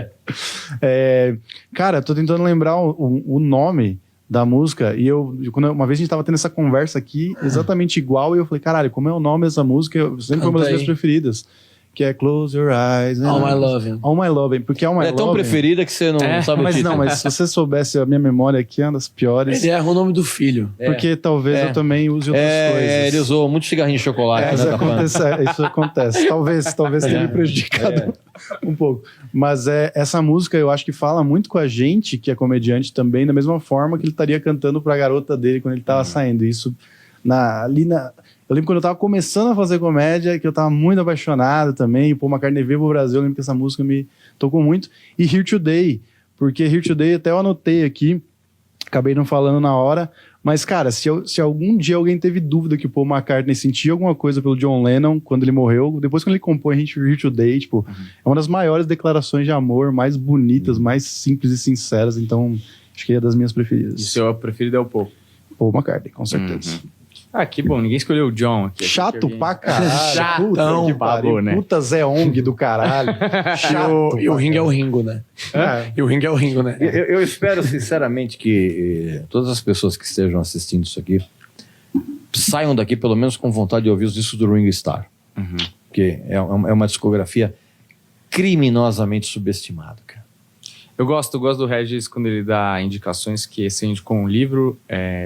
Cara, tô tentando lembrar o nome da música, e uma vez a gente tava tendo essa conversa aqui, exatamente igual, e eu falei, caralho, como é o nome dessa música? Sempre foi uma das Canta minhas aí. preferidas, que é Close Your Eyes. All My Lovin'. All My Lovin', porque All My É tão Lovin'... preferida que você não sabe o Mas título. não, mas se você soubesse a minha memória aqui, é uma das piores, Ele erra o nome do filho. porque talvez eu também use outras coisas. Ele usou muito cigarrinho de chocolate, Isso né? Tá falando? isso acontece. Talvez tenha me prejudicado um pouco. Mas essa música eu acho que fala muito com a gente, que é comediante também, da mesma forma que ele estaria cantando pra garota dele quando ele tava saindo. Isso eu lembro quando eu tava começando a fazer comédia, que eu tava muito apaixonado também. E Paul McCartney veio pro Brasil, eu lembro que essa música me tocou muito. E Here Today, porque Here Today até eu anotei aqui, acabei não falando na hora. Mas, cara, se algum dia alguém teve dúvida que o Paul McCartney sentia alguma coisa pelo John Lennon quando ele morreu, depois quando ele compõe Here Today, tipo, é uma das maiores declarações de amor, mais bonitas, mais simples e sinceras. Então, acho que é das minhas preferidas. E seu preferido é o Paul. Paul McCartney, com certeza. Ah, que bom. Ninguém escolheu o John aqui. Chato pra caralho. Chatão Puta que que pariu, pariu, né? Puta Zé Ong do caralho. Chato. E o Ringo é o Ringo, né? É. E o Ringo é o Ringo, né? Eu espero sinceramente que todas as pessoas que estejam assistindo isso aqui saiam daqui pelo menos com vontade de ouvir os discos do Ringo Starr. Porque é uma discografia criminosamente subestimada, cara. Eu gosto do Regis quando ele dá indicações, que você indicou um livro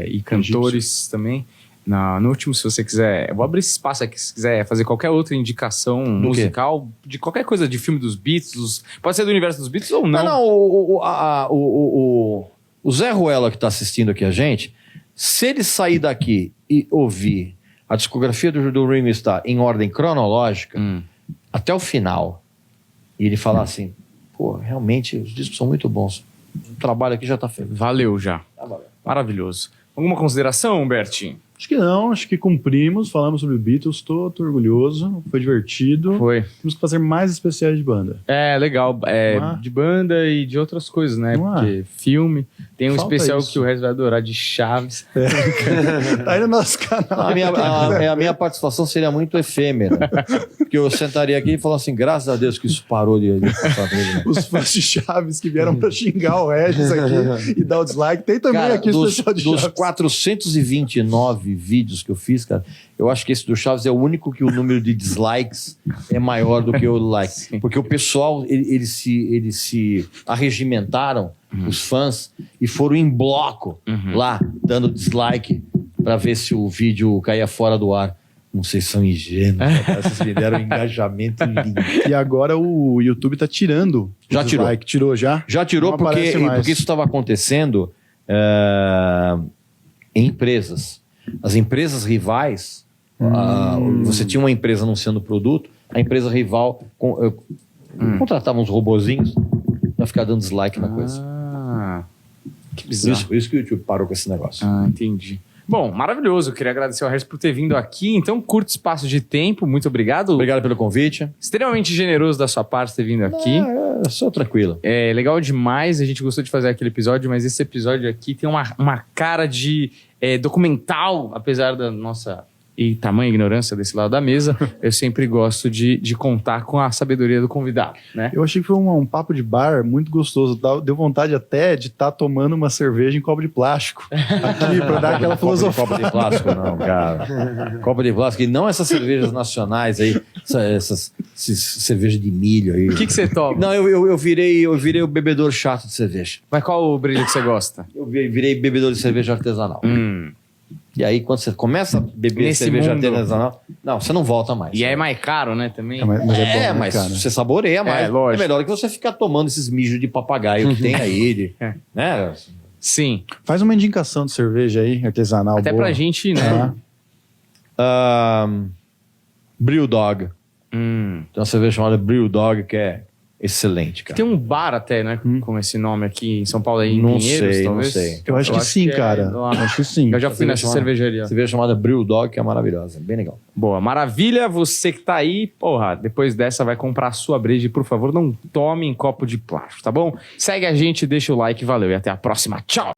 e cantores também. No último, se você quiser... Eu vou abrir esse espaço aqui, se quiser fazer qualquer outra indicação musical, de qualquer coisa de filme dos Beatles. Pode ser do universo dos Beatles ou não. Não, o Zé Ruela que está assistindo aqui a gente, se ele sair daqui e ouvir a discografia do Ringo Starr em ordem cronológica, até o final, e ele falar assim, pô, realmente os discos são muito bons, o trabalho aqui já está feito. Valeu já. Tá valendo. Maravilhoso. Alguma consideração, Humbertinho? Acho que não, acho que cumprimos, falamos sobre Beatles, tô orgulhoso, foi divertido. Foi. Temos que fazer mais especiais de banda. É, legal. Não é? De banda e de outras coisas, né? Não é? Porque filme. Tem um Falta especial isso. que o Regis vai adorar de Chaves. Tá aí no nosso canal. A minha participação seria muito efêmera, porque eu sentaria aqui e falaria assim, graças a Deus que isso parou de passar comigo, né? Os fãs de Chaves que vieram pra xingar o Regis aqui e dar o dislike. Tem também Cara, aqui o especial de dos Chaves. 429 vídeos que eu fiz, cara, eu acho que esse do Chaves é o único que o número de dislikes é maior do que o like. Sim. Porque o pessoal, eles se arregimentaram, os fãs, e foram em bloco lá, dando dislike pra ver se o vídeo caía fora do ar. Não sei se são ingênuos, cara, vocês me deram um engajamento lindo. E agora o YouTube tá tirando. Já o tirou. dislike. Tirou já? Já tirou Não porque aparece mais. isso estava acontecendo em empresas. As empresas rivais, você tinha uma empresa anunciando produto, a empresa rival contratava uns robozinhos para ficar dando dislike na coisa. Ah, que bizarro. Por isso que o YouTube parou com esse negócio. Ah, entendi. Bom, maravilhoso. Eu queria agradecer ao Harris por ter vindo aqui. Então, curto espaço de tempo. Muito obrigado. Obrigado pelo convite. Extremamente generoso da sua parte ter vindo aqui. Só tranquilo. É legal demais. A gente gostou de fazer aquele episódio, mas esse episódio aqui tem uma cara de documental, apesar da nossa e tamanha ignorância desse lado da mesa. Eu sempre gosto de contar com a sabedoria do convidado, né? Eu achei que foi um papo de bar muito gostoso. Deu vontade até de estar tomando uma cerveja em copo de plástico. Aqui, pra dar aquela filosofia. Copo de plástico, não, cara. Copo de plástico. E não essas cervejas nacionais aí, essas cervejas de milho aí. O que você toma? Não, eu virei o bebedor chato de cerveja. Mas qual o brilho que você gosta? Eu virei bebedor de cerveja artesanal. E aí, quando você começa a beber Nesse cerveja mundo. artesanal, não, você não volta mais. E é mais caro, né, também? Mas é bom, né, Mas cara? você saboreia mais. lógico. É melhor do que você ficar tomando esses mijos de papagaio que tem aí. Né? Sim. Faz uma indicação de cerveja aí, artesanal. Até boa. pra gente, né? Brew Dog. Hum. Tem uma cerveja chamada Brew Dog que é excelente, cara. Tem um bar até, né? Com esse nome aqui em São Paulo, aí em Não Pinheiros, sei, não talvez. sei. Eu acho que sim, cara. lá. Eu acho que sim. Eu já fui nessa cervejaria. Cerveja chamada Brew Dog, que é maravilhosa, bem legal. Boa, maravilha. Você que tá aí, porra, depois dessa vai comprar a sua breja e, por favor, não tome em copo de plástico, tá bom? Segue a gente, deixa o like, valeu e até a próxima. Tchau!